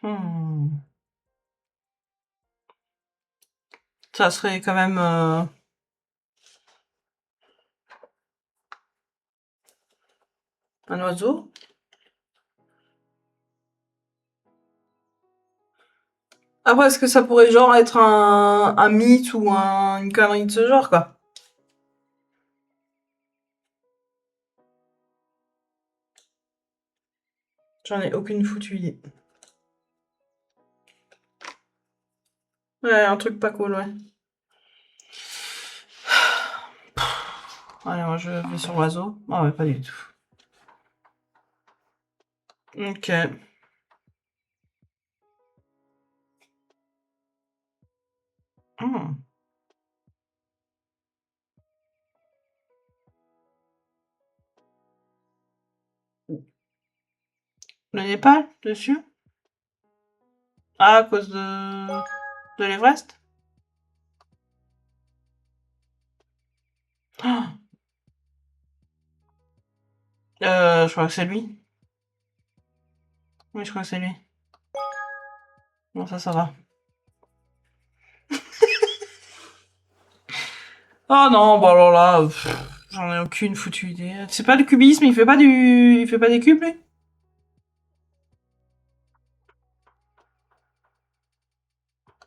Hmm. Ça serait quand même un oiseau. Après, est-ce que ça pourrait genre être un mythe ou une connerie de ce genre, quoi? J'en ai aucune foutue idée. Ouais, un truc pas cool, ouais. Allez, moi je vais sur l'oiseau. Ah ouais, pas du tout. Ok. Hmm. Le Népal, dessus? Ah, à cause de l'Everest? Ah, je crois que c'est lui. Oui, je crois que c'est lui. Bon, ça va. Oh non, bon alors là, j'en ai aucune foutue idée. C'est pas du cubisme, il fait pas des cubes, lui?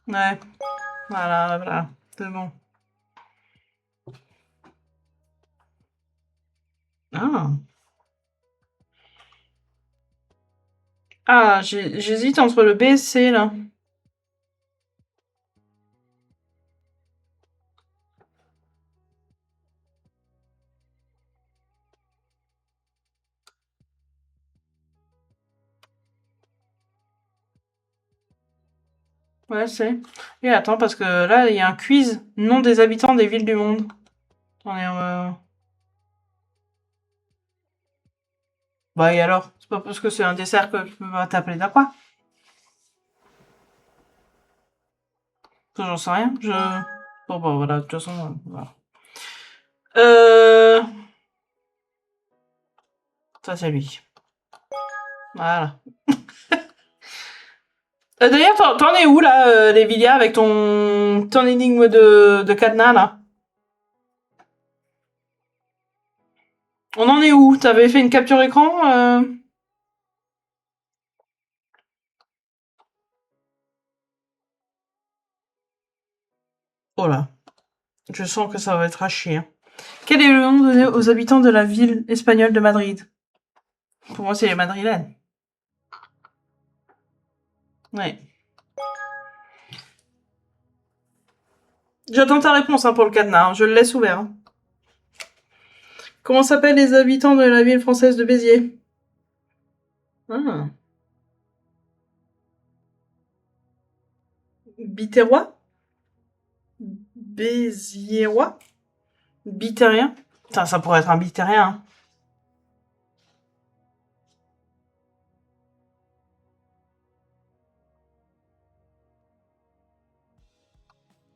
Ouais, voilà, c'est bon. Ah, ah j'hésite entre le B et C, là. Ouais, c'est. Et attends, parce que là, il y a un quiz. Nom des habitants des villes du monde. Attendez, bah et alors? C'est pas parce que c'est un dessert que tu peux pas t'appeler d'aqua? J'en sais rien. Bon, bah voilà, de toute façon, voilà. Euh... Ça, c'est lui. Voilà. D'ailleurs, t'en es où, là, les Villiers, avec ton énigme de cadenas, là? On en est où? T'avais fait une capture écran? Oh là, je sens que ça va être à chier, hein. Quel est le nom donné aux habitants de la ville espagnole de Madrid? Pour moi, c'est les Madrilènes. Ouais. J'attends ta réponse, hein, pour le cadenas, hein. Je le laisse ouvert, hein. Comment s'appellent les habitants de la ville française de Béziers? Ah. Biterrois? Béziérois? Bitérien? Putain, ça pourrait être un bitérien, hein.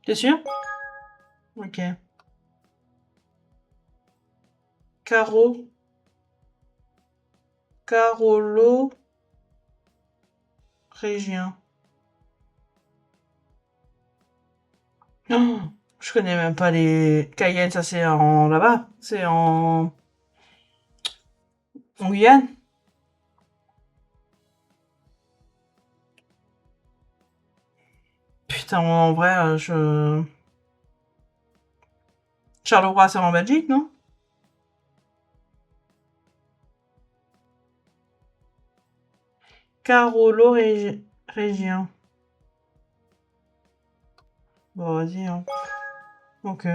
T'es sûr? Ok. Caro, Carolo, Régien. Oh, je connais même pas les Cayenne, ça c'est en là-bas. C'est en Guyane. Putain, en vrai, Charleroi, c'est en Belgique, non? Carolo-Régien. Bon, vas-y, hein. Ok.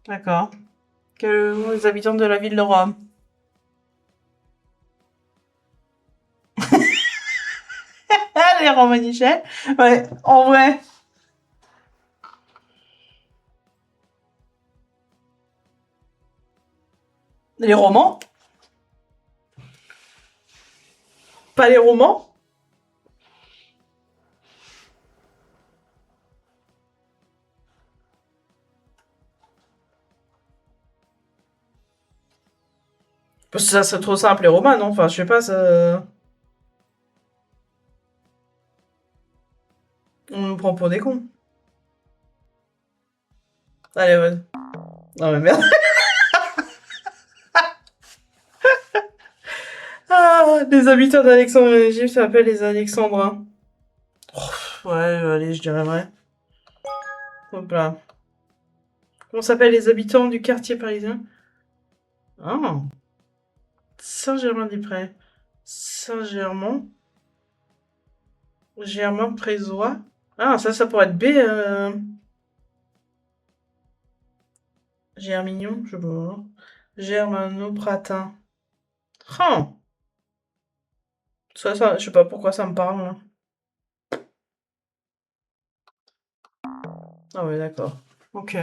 D'accord. Quels sont les habitants de la ville de Rome? Ah, les Romanichels. Ouais, en vrai. Les romans? Pas les romans? Parce que ça serait trop simple, les romans, non? Enfin, je sais pas, ça... On nous prend pour des cons. Allez, ouais. Non, mais merde. Ah, les habitants d'Alexandrie en Égypte s'appellent les Alexandrins. Oh, ouais, allez, je dirais vrai. Hop là. Comment s'appellent les habitants du quartier parisien? Ah, Saint-Germain-des-Prés. Saint-Germain. Germain-Prézois. Ah, ça pourrait être B. Germignon, je sais pas. Germano-Pratin. Ah, ça, je sais pas pourquoi ça me parle, là. Ah ouais, d'accord. Ok.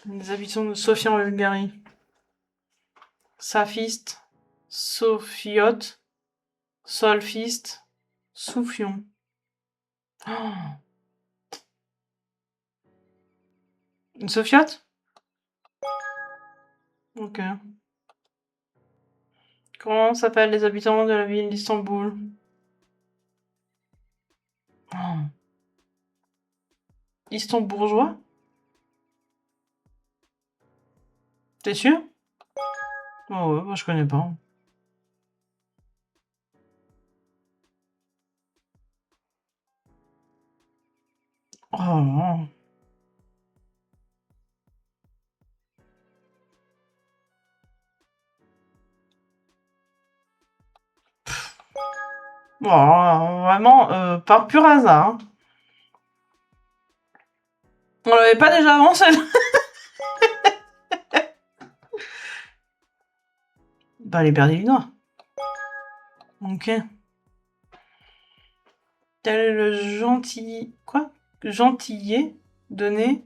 Les habitants de Sofia en Bulgarie. Saphiste, Sophiote, Solfiste, Soufion. Oh, une Sophiote? Ok. Comment s'appellent les habitants de la ville d'Istanbul? Oh, Istanbourgeois? T'es sûr? Oh ouais, moi je connais pas. Oh non. Bon, alors, vraiment, par pur hasard, hein. On l'avait pas déjà avancé. Bah, les Berlinois. Ok. Quel est le gentil... Quoi? Gentillet donné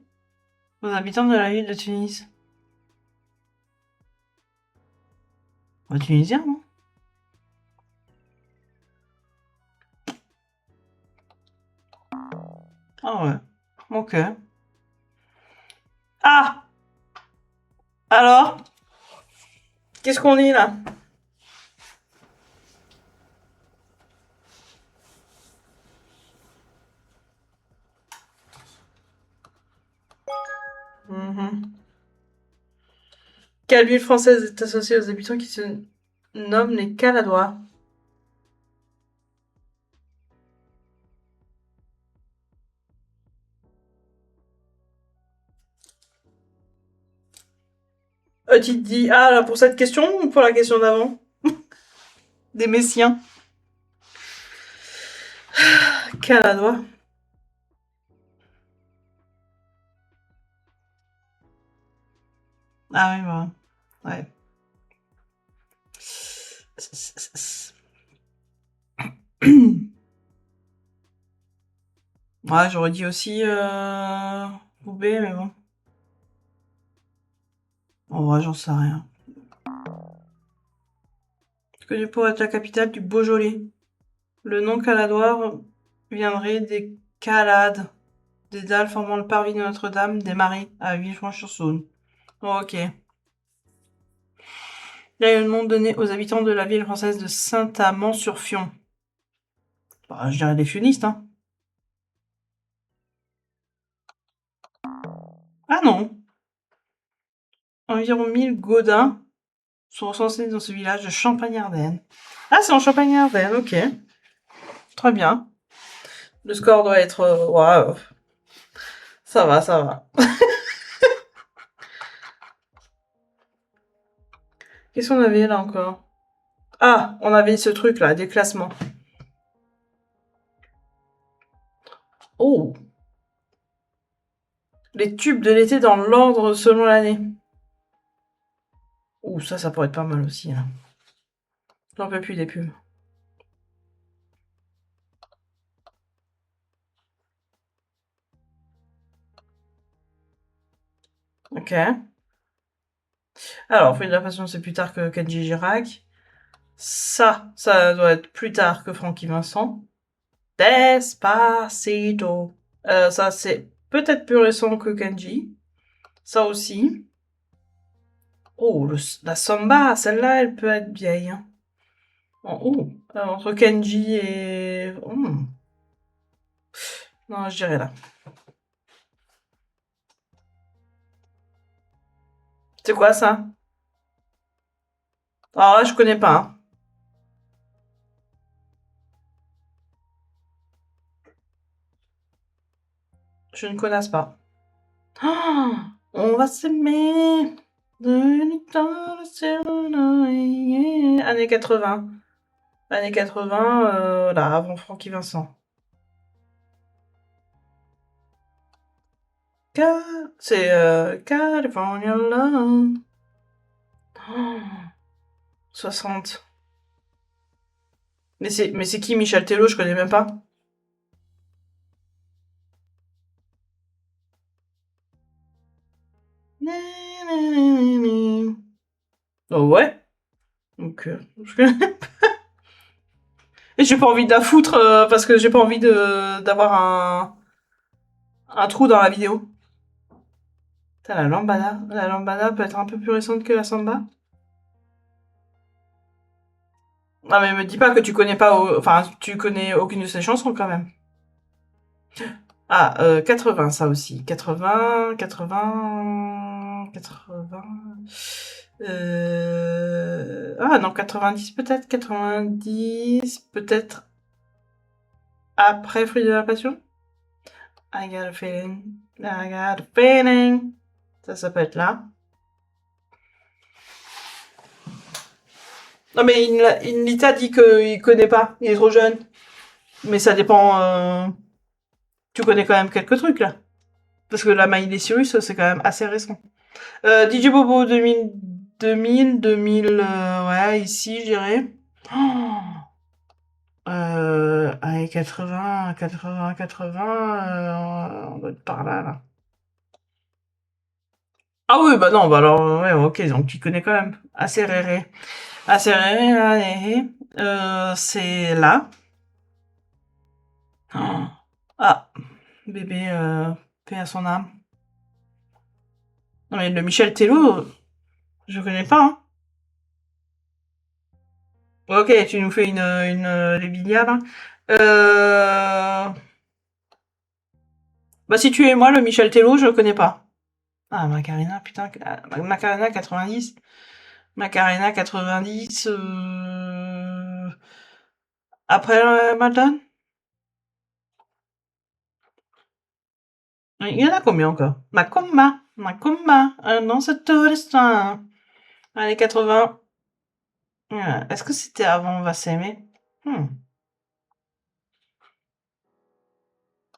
aux habitants de la ville de Tunis? Bah, tunisien, non? Ah ouais. Ok. Ah! Alors? Qu'est-ce qu'on dit là? Mhm. Quelle ville française est associée aux habitants qui se nomment les Caladois? Tu te dis, ah là, pour cette question ou pour la question d'avant? Des Messiens. Caladois. Ah oui, bah. Ouais. Ouais, j'aurais dit aussi Roubaix, mais bon. En vrai, j'en sais rien. Connu pour être la capitale du Beaujolais. Le nom caladois viendrait des Calades, des dalles formant le parvis de Notre-Dame des Marais à Villefranche-sur-Saône. Ok. Quel est le nom donné aux habitants de la ville française de Saint-Amand-sur-Fion? Bah, je dirais les fionistes, hein. Ah non. Environ 1000 Gaudins sont recensés dans ce village de Champagne-Ardenne. Ah, c'est en Champagne-Ardenne, ok. Très bien. Le score doit être... Waouh. Ça va, ça va. Qu'est-ce qu'on avait là encore? Ah, on avait ce truc là, des classements. Oh, les tubes de l'été dans l'ordre selon l'année. Ouh, ça pourrait être pas mal aussi. Hein. J'en peux plus des pubs. Ok. Alors, Fruit de la Passion, c'est plus tard que Kenji Girac. Ça doit être plus tard que Francky Vincent. Despacito. Ça, c'est peut-être plus récent que Kenji. Ça aussi. Oh, la samba, celle-là, elle peut être vieille. Hein. Oh, entre Kenji et... Non, je dirais là. C'est quoi ça? Alors là, je connais pas. Hein. Je ne connaisse pas. Oh, on va s'aimer. Années 80. Années 80, là, avant Francky Vincent. C'est California Love. Oh, 60. Mais c'est qui Michel Tello? Je connais même pas. Oh ouais. Donc, je connais. Et j'ai pas envie de la foutre parce que j'ai pas envie d'avoir un trou dans la vidéo. Putain, la lambada. La lambada peut être un peu plus récente que la samba. Ah mais me dis pas que tu connais pas, enfin tu connais aucune de ces chansons quand même. Ah, 80 ça aussi. 80, 80, 80. Ah non, 90 peut-être, 90 peut-être après Fruit de la Passion. I got a feeling, I got a feeling. Ça peut être là. Non mais Inlita dit qu'il connaît pas, il est trop jeune. Mais ça dépend. Tu connais quand même quelques trucs là. Parce que la Miley Cyrus, c'est quand même assez récent. DJ Bobo 2000, 2000, ouais, ici, je dirais. Oh, allez, 80, 80, 80, on doit être par là, là. Ah oui, bah non, bah alors, ouais, ok, donc tu connais quand même. Assez réré. Assez réré, allez. C'est là. Oh. Ah, bébé, paix à son âme. Non mais le Michel Tello, je connais pas, hein. Ok, tu nous fais une Lévinia, là. Euh... Bah, si tu es moi, le Michel Tello, je connais pas. Ah, Macarena, putain. Macarena 90. Macarena 90. Après Madone. Il y en a combien encore? Macumba. Macumba. Non, c'est tout l'histoire. Allez, 80. Est-ce que c'était avant On va s'aimer?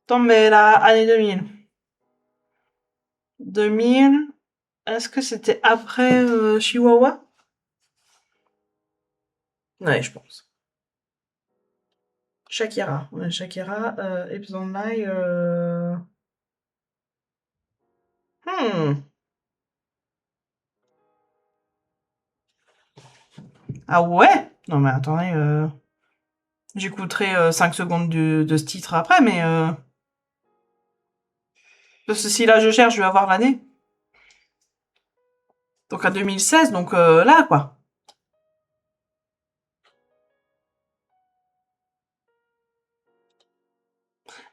Tombé là, année 2000. 2000. Est-ce que c'était après Chihuahua? Ouais, je pense. Shakira. Ouais, Shakira, Epson Live. Hmm. Ah ouais? Non mais attendez, j'écouterai 5 secondes de ce titre après, mais... Parce que si là je cherche, je vais avoir l'année. Donc à 2016, donc là quoi.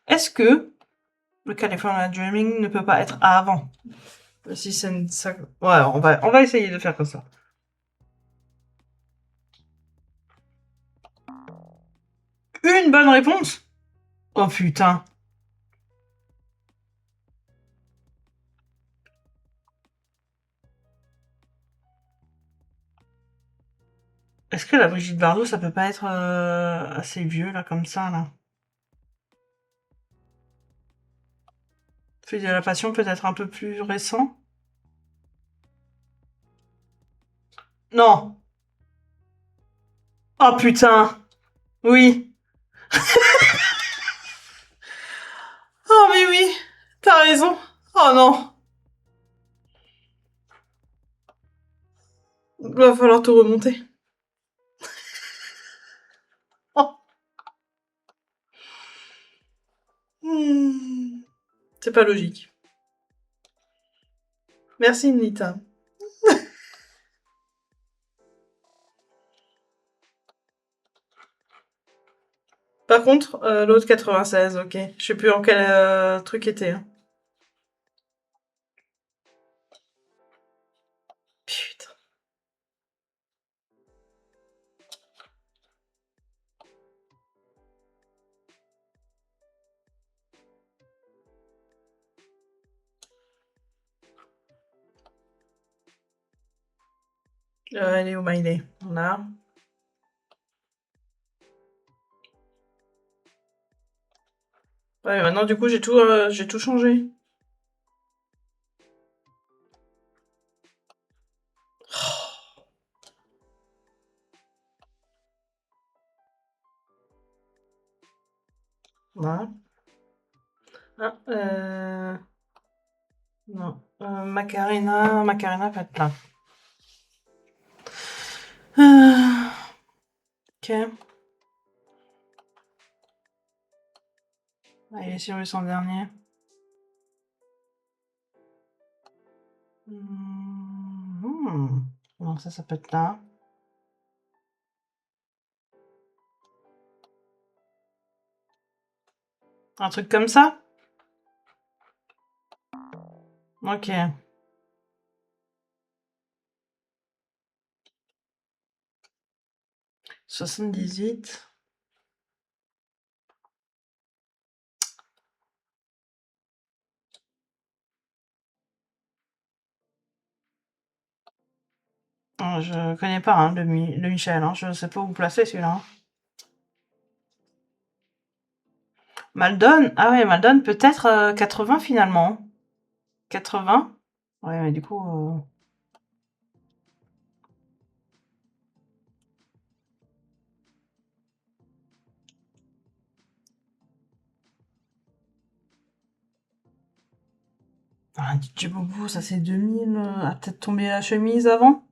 Est-ce que le California Dreaming ne peut pas être avant? Si c'est ça... Ouais, on va essayer de faire comme ça. Une bonne réponse? Oh putain. Est-ce que la Brigitte Bardot, ça peut pas être assez vieux, là, comme ça, là? Fille de la Passion, peut-être un peu plus récent? Non! Oh putain! Oui! Oh mais oui! T'as raison! Oh non! Va falloir tout remonter. Oh. C'est pas logique. Merci Nita. Par contre, l'autre 96, ok. Je sais plus en quel truc était. Hein. Putain. Elle est où my day? On a. Ouais, maintenant du coup j'ai tout changé. Voilà. Ah, non. Macarena peut être là. Ok. Ah, il est sur son dernier. Non, ça peut être là. Un truc comme ça? Ok. 78. Je connais pas hein, le Michel, hein. Je sais pas où placer celui-là. Hein. Maldon? Ah ouais, Maldon, peut-être 80 finalement. 80? Ouais, mais du coup... Ah, DJ Bobo, ça c'est 2000. A peut-être tombé la chemise avant?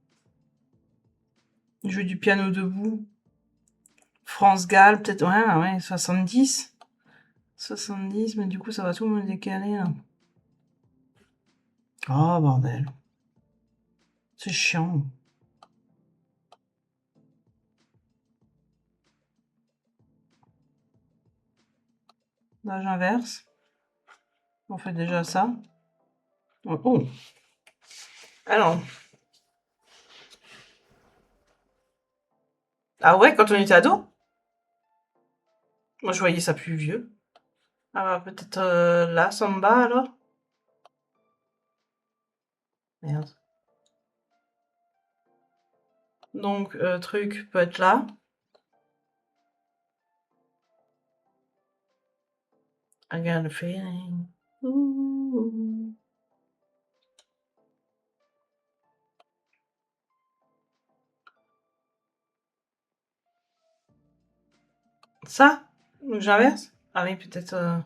Jouer du piano debout. France Gall, peut-être... Ouais, 70. 70, mais du coup ça va tout me décaler là. Oh bordel. C'est chiant. Là j'inverse. On fait déjà ça. Oh, oh. Alors. Ah ouais, quand on était ado? Moi je voyais ça plus vieux. Ah bah peut-être là, Samba alors? Merde. Donc truc peut être là. I got a feeling. Ouh. Ça? Donc j'inverse? Ah oui, peut-être...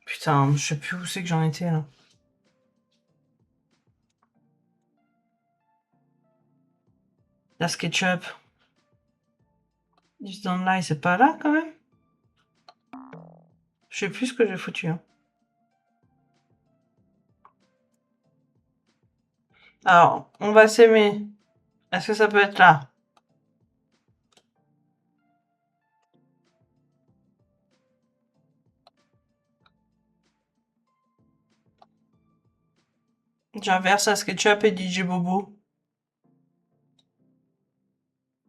Putain, je sais plus où c'est que j'en étais là. La SketchUp. Juste dans là, c'est pas là quand même? Je sais plus ce que j'ai foutu. Hein. Alors, on va s'aimer. Est-ce que ça peut être là? J'inverse à SketchUp et DJ Bobo.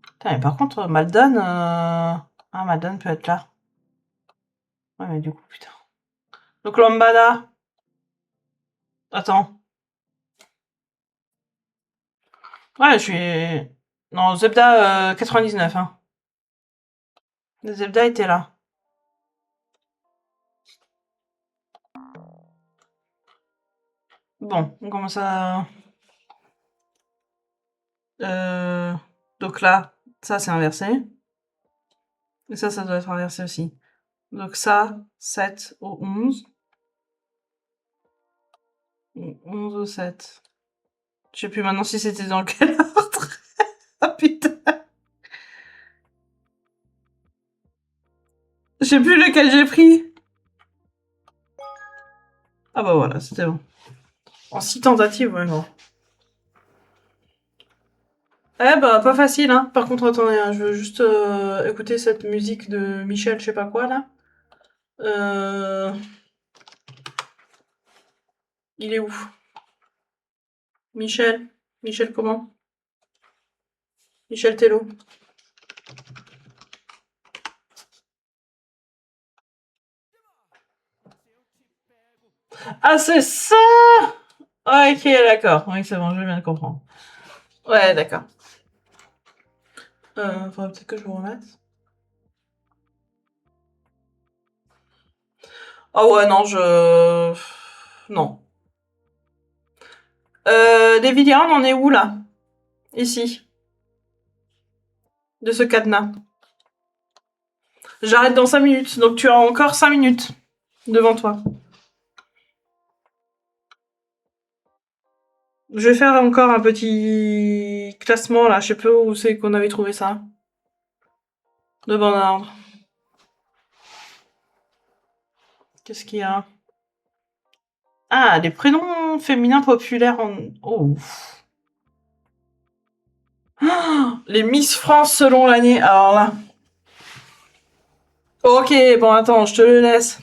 Putain, mais par contre, Maldon... Ah, Maldon peut être là. Ouais, mais du coup, putain. Donc, Lambada. Attends. Ouais, je suis... Non, Zebda 99, hein. Zebda était là. Bon, on commence à... Donc là, ça c'est inversé. Et ça doit être inversé aussi. Donc ça, 7 au 11. 11 au 7. Je sais plus maintenant si c'était dans quel ordre. Ah putain. Je sais plus lequel j'ai pris. Ah bah voilà, c'était bon. En 6 tentatives, ouais, non. Eh bah, pas facile, hein. Par contre, attendez, hein, je veux juste écouter cette musique de Michel, je sais pas quoi, là. Il est où? Michel? Michel comment? Michel Tello. Ah, c'est ça! Ok, d'accord. Oui, c'est bon, je viens de comprendre. Ouais, d'accord. Faudrait peut-être que je vous remette. Ah ouais, non, je... Non. Les Villiers, on en est où, là? Ici. De ce cadenas. J'arrête dans 5 minutes, donc tu as encore 5 minutes devant toi. Je vais faire encore un petit classement, là. Je sais pas où c'est qu'on avait trouvé ça. De bon ordre. Qu'est-ce qu'il y a? Ah, les prénoms féminins populaires en... Oh. Ah, les Miss France selon l'année. Alors là. Ok, bon, attends, je te le laisse.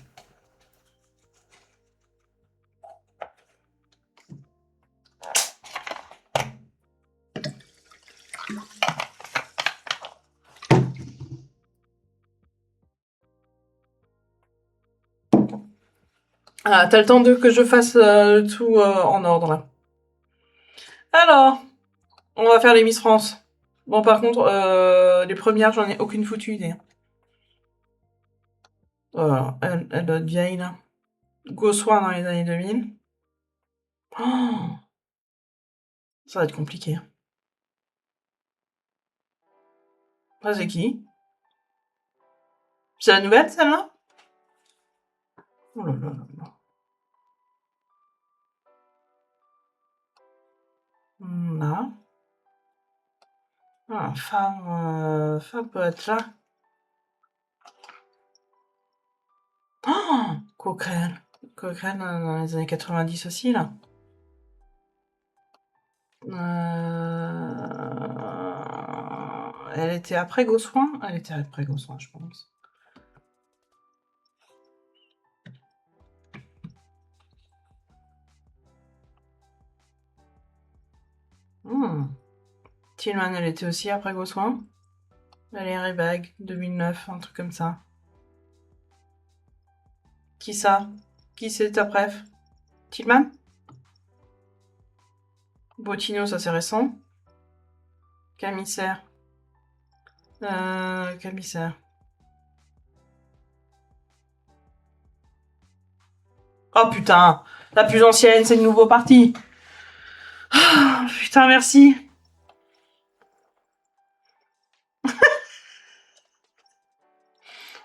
Ah, t'as le temps de que je fasse tout en ordre, là. Alors, on va faire les Miss France. Bon, par contre, les premières, j'en ai aucune foutue idée. Elle doit être vieille, là. Gossois dans les années 2000. Oh, ça va être compliqué. Ça, c'est qui? C'est la nouvelle, celle-là? Oh là là là là. Là. Ah, femme peut être là. Oh, Coquerel. Coquerel dans les années 90 aussi, là. Elle était après Gossuin? Elle était après Gossuin, je pense. Tillman, elle était aussi après Gossuin. Valérie Bag, 2009, un truc comme ça. Qui ça? Qui c'est ta préf? Tillman? Botino, ça c'est récent. Camissaire. Camissaire. Oh putain, la plus ancienne, c'est le nouveau parti. Oh, putain, merci.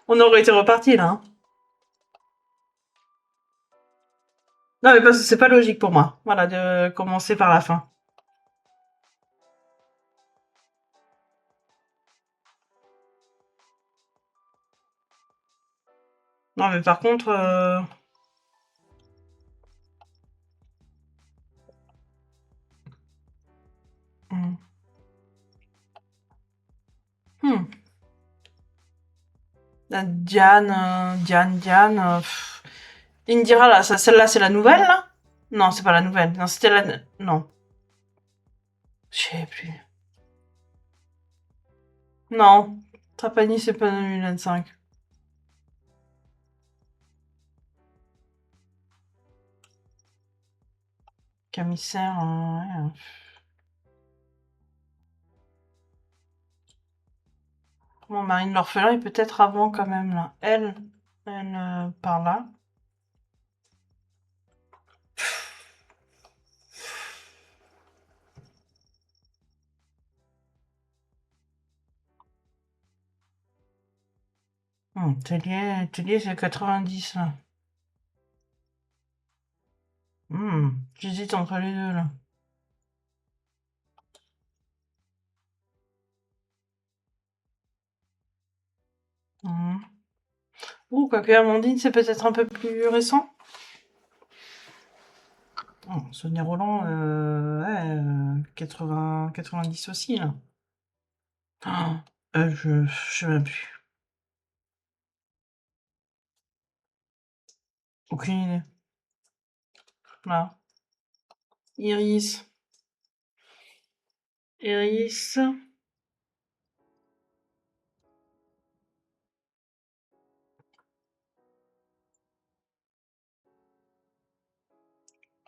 On aurait été reparti là. Hein. Non, mais parce que c'est pas logique pour moi. Voilà, de commencer par la fin. Non, mais par contre. Hmm. Hmm. Diane, Diane. Indira, là, celle-là, c'est la nouvelle, là? Non, c'est pas la nouvelle. Non, c'était la. Non. Je sais plus. Non. Trapani, c'est pas 2025. Commissaire, ouais. Bon, Marine l'orphelin est peut-être avant quand même, là. Elle par là. Tellier, c'est 90, là. J'hésite entre les deux, là. Ouh, quoique Amandine, c'est peut-être un peu plus récent. Oh, Sonia Roland, ouais, 90 aussi, là. Je sais même plus. Aucune idée. Là. Iris. Iris.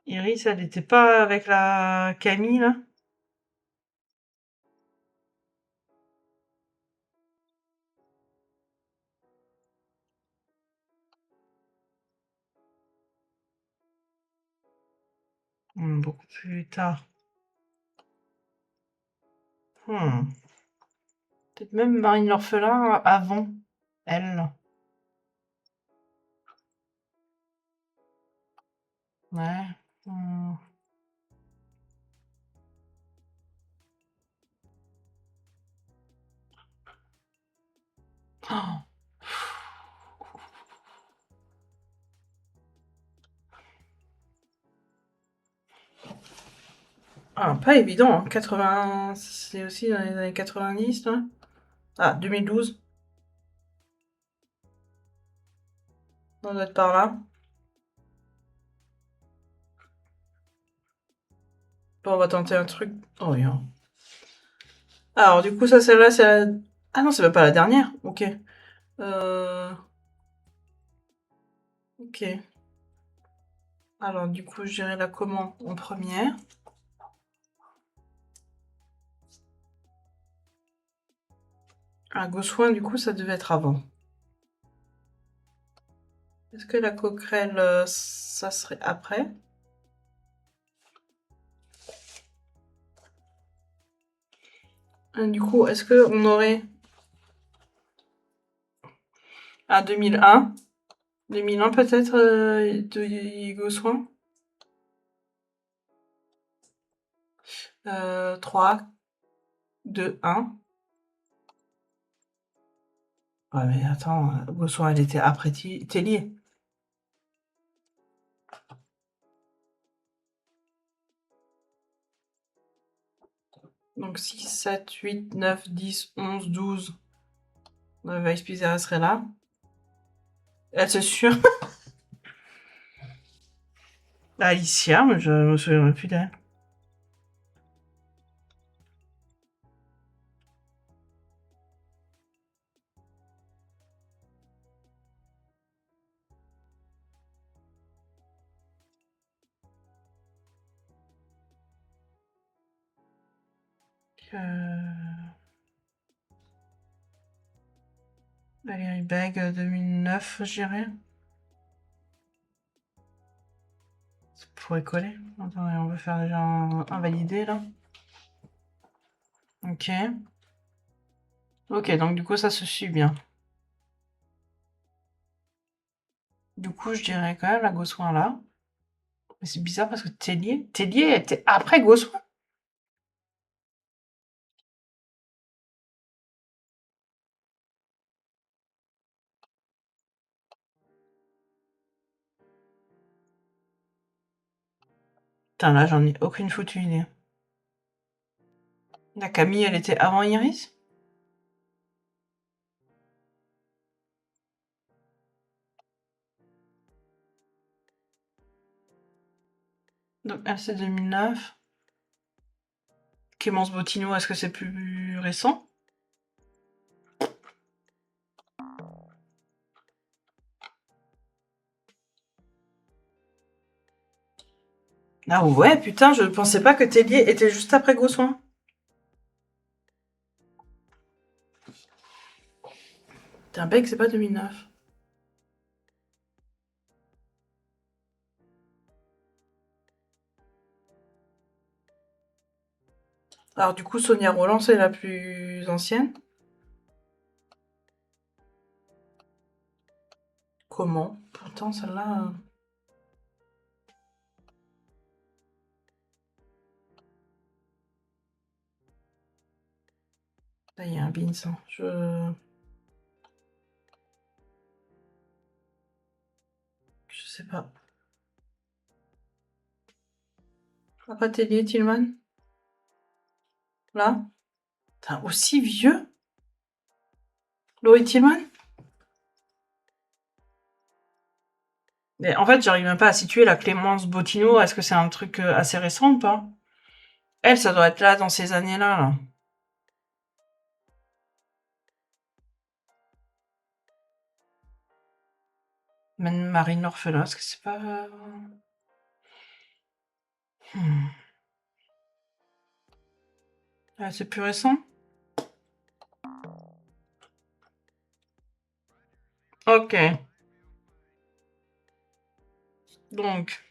Iris, elle était pas avec la Camille, là? Beaucoup plus tard. Peut-être même Marine l'orphelin avant elle. Ouais. Oh. Ah, pas évident, hein. 80, c'est aussi dans les années 90, là. Ah, 2012. On doit être par là. Bon, on va tenter un truc. Oh, rien. Alors, du coup, ça, celle-là, c'est la... Ah non, c'est même pas la dernière. Ok. Ok. Alors, du coup, je dirais la commande en première. Ah, Gossuin, du coup, ça devait être avant. Est-ce que la coquerelle, ça serait après? Du coup, est-ce qu'on aurait... Ah, 2001. 2001 peut-être, de Gossuin? 3, 2, 1. Ouais, mais attends, Gossuin, elle était après Tellier. Donc 6, 7, 8, 9, 10, 11, 12. Vice Pizza serait là. Elle, c'est sûr. Alicia, mais je me souviens même plus d'elle. Valérie Beg, 2009, je dirais. Ça pourrait coller. Attendez, on va faire déjà un validé, là. Ok. Ok, donc du coup, ça se suit bien. Du coup, je dirais quand même la Gossuin là. Mais c'est bizarre parce que Tellier était après Gossuin. Putain, là, j'en ai aucune foutue idée. La Camille, elle était avant Iris? Donc, elle, c'est 2009. Clémence Bottineau, est-ce que c'est plus récent? Ah ouais, putain, je pensais pas que Tellier était juste après Gossuin. Un bec, c'est pas 2009. Alors du coup, Sonia Roland, c'est la plus ancienne. Comment? Pourtant, celle-là... Là, il y a un bins. Hein. Je sais pas. Papa Tellier, Tillman? Là? Putain, aussi vieux? Laurie Tillman? Mais en fait, j'arrive même pas à situer la Clémence Bottineau. Est-ce que c'est un truc assez récent ou pas? Elle, ça doit être là, dans ces années-là, là. Même Marine l'orphelin, est-ce que c'est pas... Ah, c'est plus récent? Ok. Donc...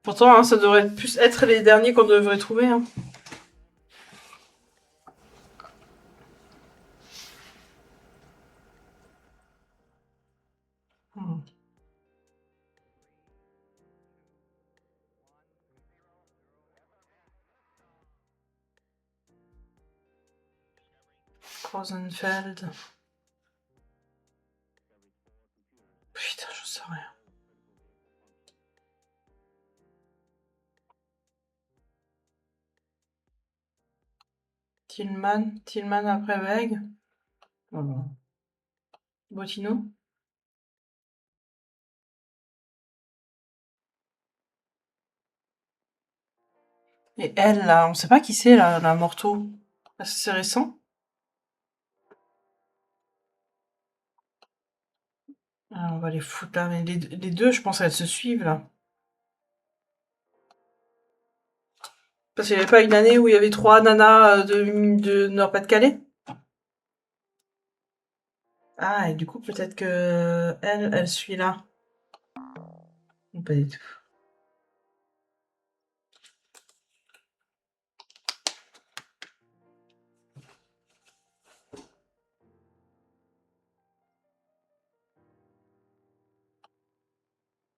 Pourtant, hein, ça devrait plus être les derniers qu'on devrait trouver. Hein. Rosenfeld. Putain, je sais rien. Tillman après Weg. Oh non. Bottineau. Et elle, là, on sait pas qui c'est, la Morteau. Est-ce que c'est récent? Ah, on va les foutre là. Mais les deux, je pense qu'elles se suivent, là. Parce qu'il n'y avait pas une année où il y avait 3 nanas de Nord-Pas-de-Calais? Ah, et du coup, peut-être que elle suit là. Ou pas du tout.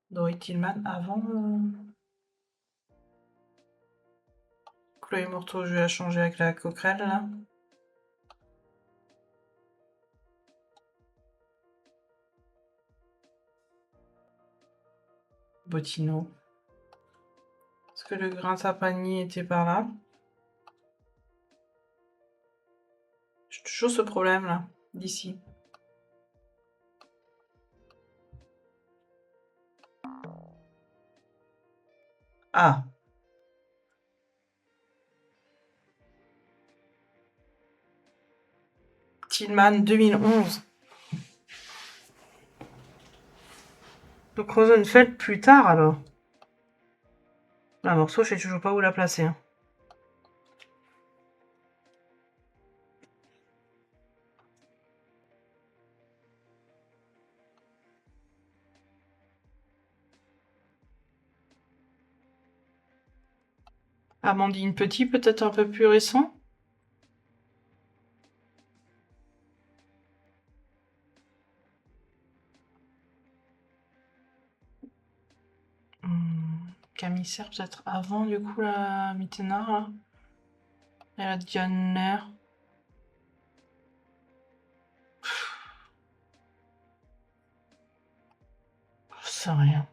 Dorit Tillman avant... Chloé Morteau, je vais la changer avec la coquerelle, là. Bottineau. Est-ce que le grain sapani était par là? J'ai toujours ce problème, là, d'ici. Ah. Tillman 2011. Donc Rosenfeld plus tard, alors. Un morceau, je sais toujours pas où la placer. Hein. Amandine Petit, peut-être un peu plus récent. Camille Serre, peut-être avant, du coup, la Mittenard, là. Et la Diane. Je sais rien.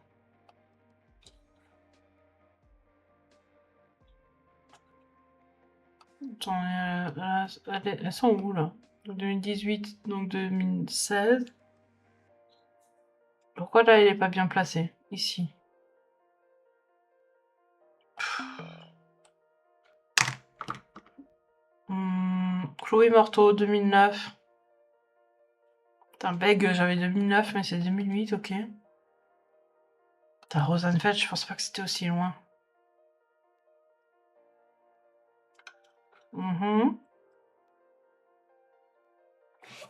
Attends, elles sont où, là? Donc 2018, donc 2016. Pourquoi là, il est pas bien placé? Ici. Chloé Morteau, 2009. Putain, Beg, j'avais 2009, mais c'est 2008, ok. Putain, Rosenfeld, je pense pas que c'était aussi loin.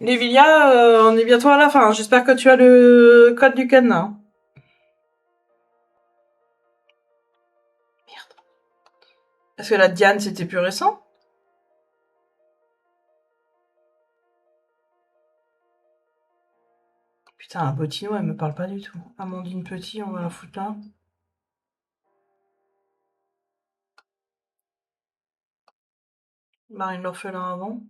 Lévilia, on est bientôt à la fin. J'espère que tu as le code du cadenas. Merde. Est-ce que la Diane, c'était plus récent? Putain, Botino, elle me parle pas du tout. Amandine Petit, on va la foutre là. Marine l'orphelin avant.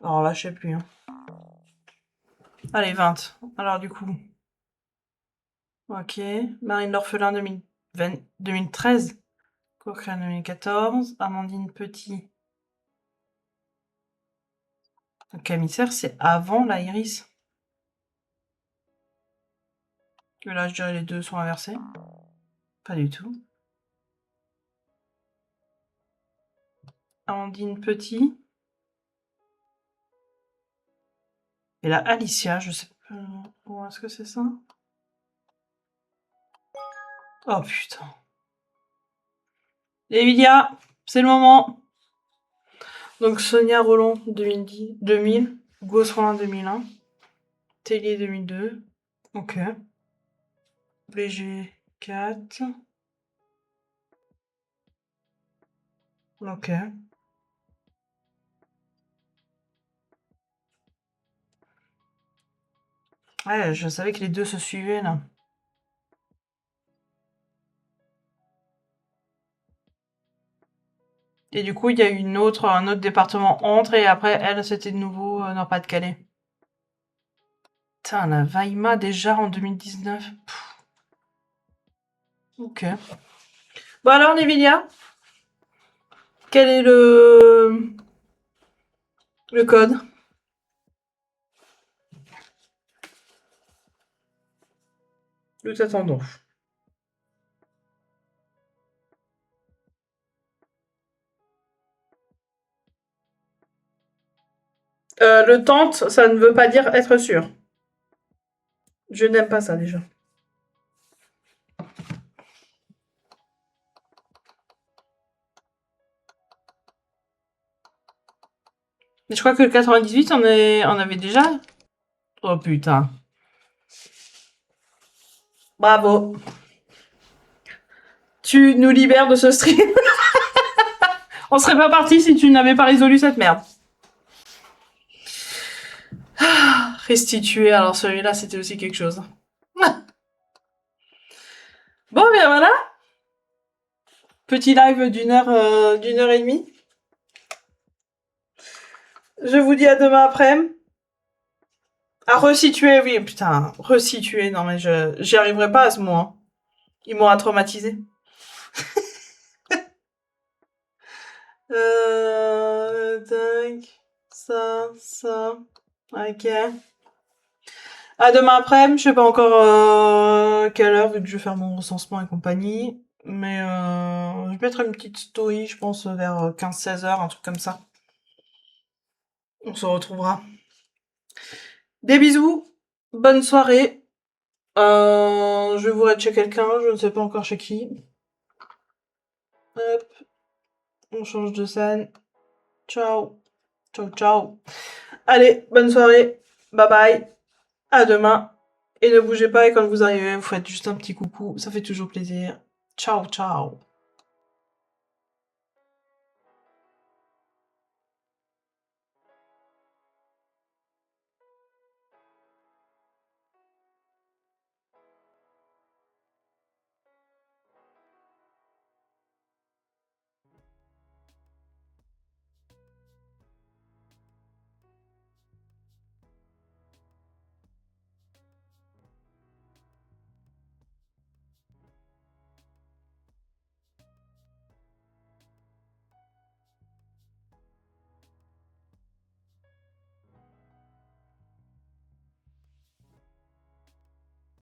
Alors là, je sais plus. Hein. Allez, 20. Alors du coup. Ok. Marine l'orphelin 2013. Cochrane 2014. Amandine Petit. Le Camissaire, c'est avant la Iris. Que là, je dirais les deux sont inversés. Pas du tout. Amandine Petit. Et là, Alicia, je sais pas. Bon, est-ce que c'est ça? Oh putain. Emilia, c'est le moment. Donc Sonia Roland 2010, 2000, Gosselin 2001, Tellier 2002, ok. Léger 4, ok. Ouais, je savais que les deux se suivaient là. Et du coup, il y a eu un autre département entre et après, elle, c'était de nouveau dans Pas-de-Calais. Putain, la Vaima déjà en 2019. Pff. Ok. Bon alors, Nevilia, quel est le code? Nous t'attendons. Le tente, ça ne veut pas dire être sûr. Je n'aime pas ça déjà. Mais je crois que le 98, on avait déjà. Oh putain. Bravo. Tu nous libères de ce stream. On serait pas parti si tu n'avais pas résolu cette merde. Restituer, alors celui-là, c'était aussi quelque chose. Bon, bien voilà. Petit live d'une heure et demie. Je vous dis à demain après. À resituer, oui, putain, resituer, non mais j'y arriverai pas à ce mot. Hein. Ils m'ont traumatisé. Tac, ça, ok. À demain après, je sais pas encore quelle heure, vu que je vais faire mon recensement et compagnie. Mais je vais mettre une petite story, je pense, vers 15-16 heures, un truc comme ça. On se retrouvera. Des bisous, bonne soirée. Je vais vous être chez quelqu'un, je ne sais pas encore chez qui. Hop, on change de scène. Ciao. Ciao, ciao. Allez, bonne soirée. Bye bye. À demain. Et ne bougez pas, et quand vous arrivez, vous faites juste un petit coucou. Ça fait toujours plaisir. Ciao, ciao.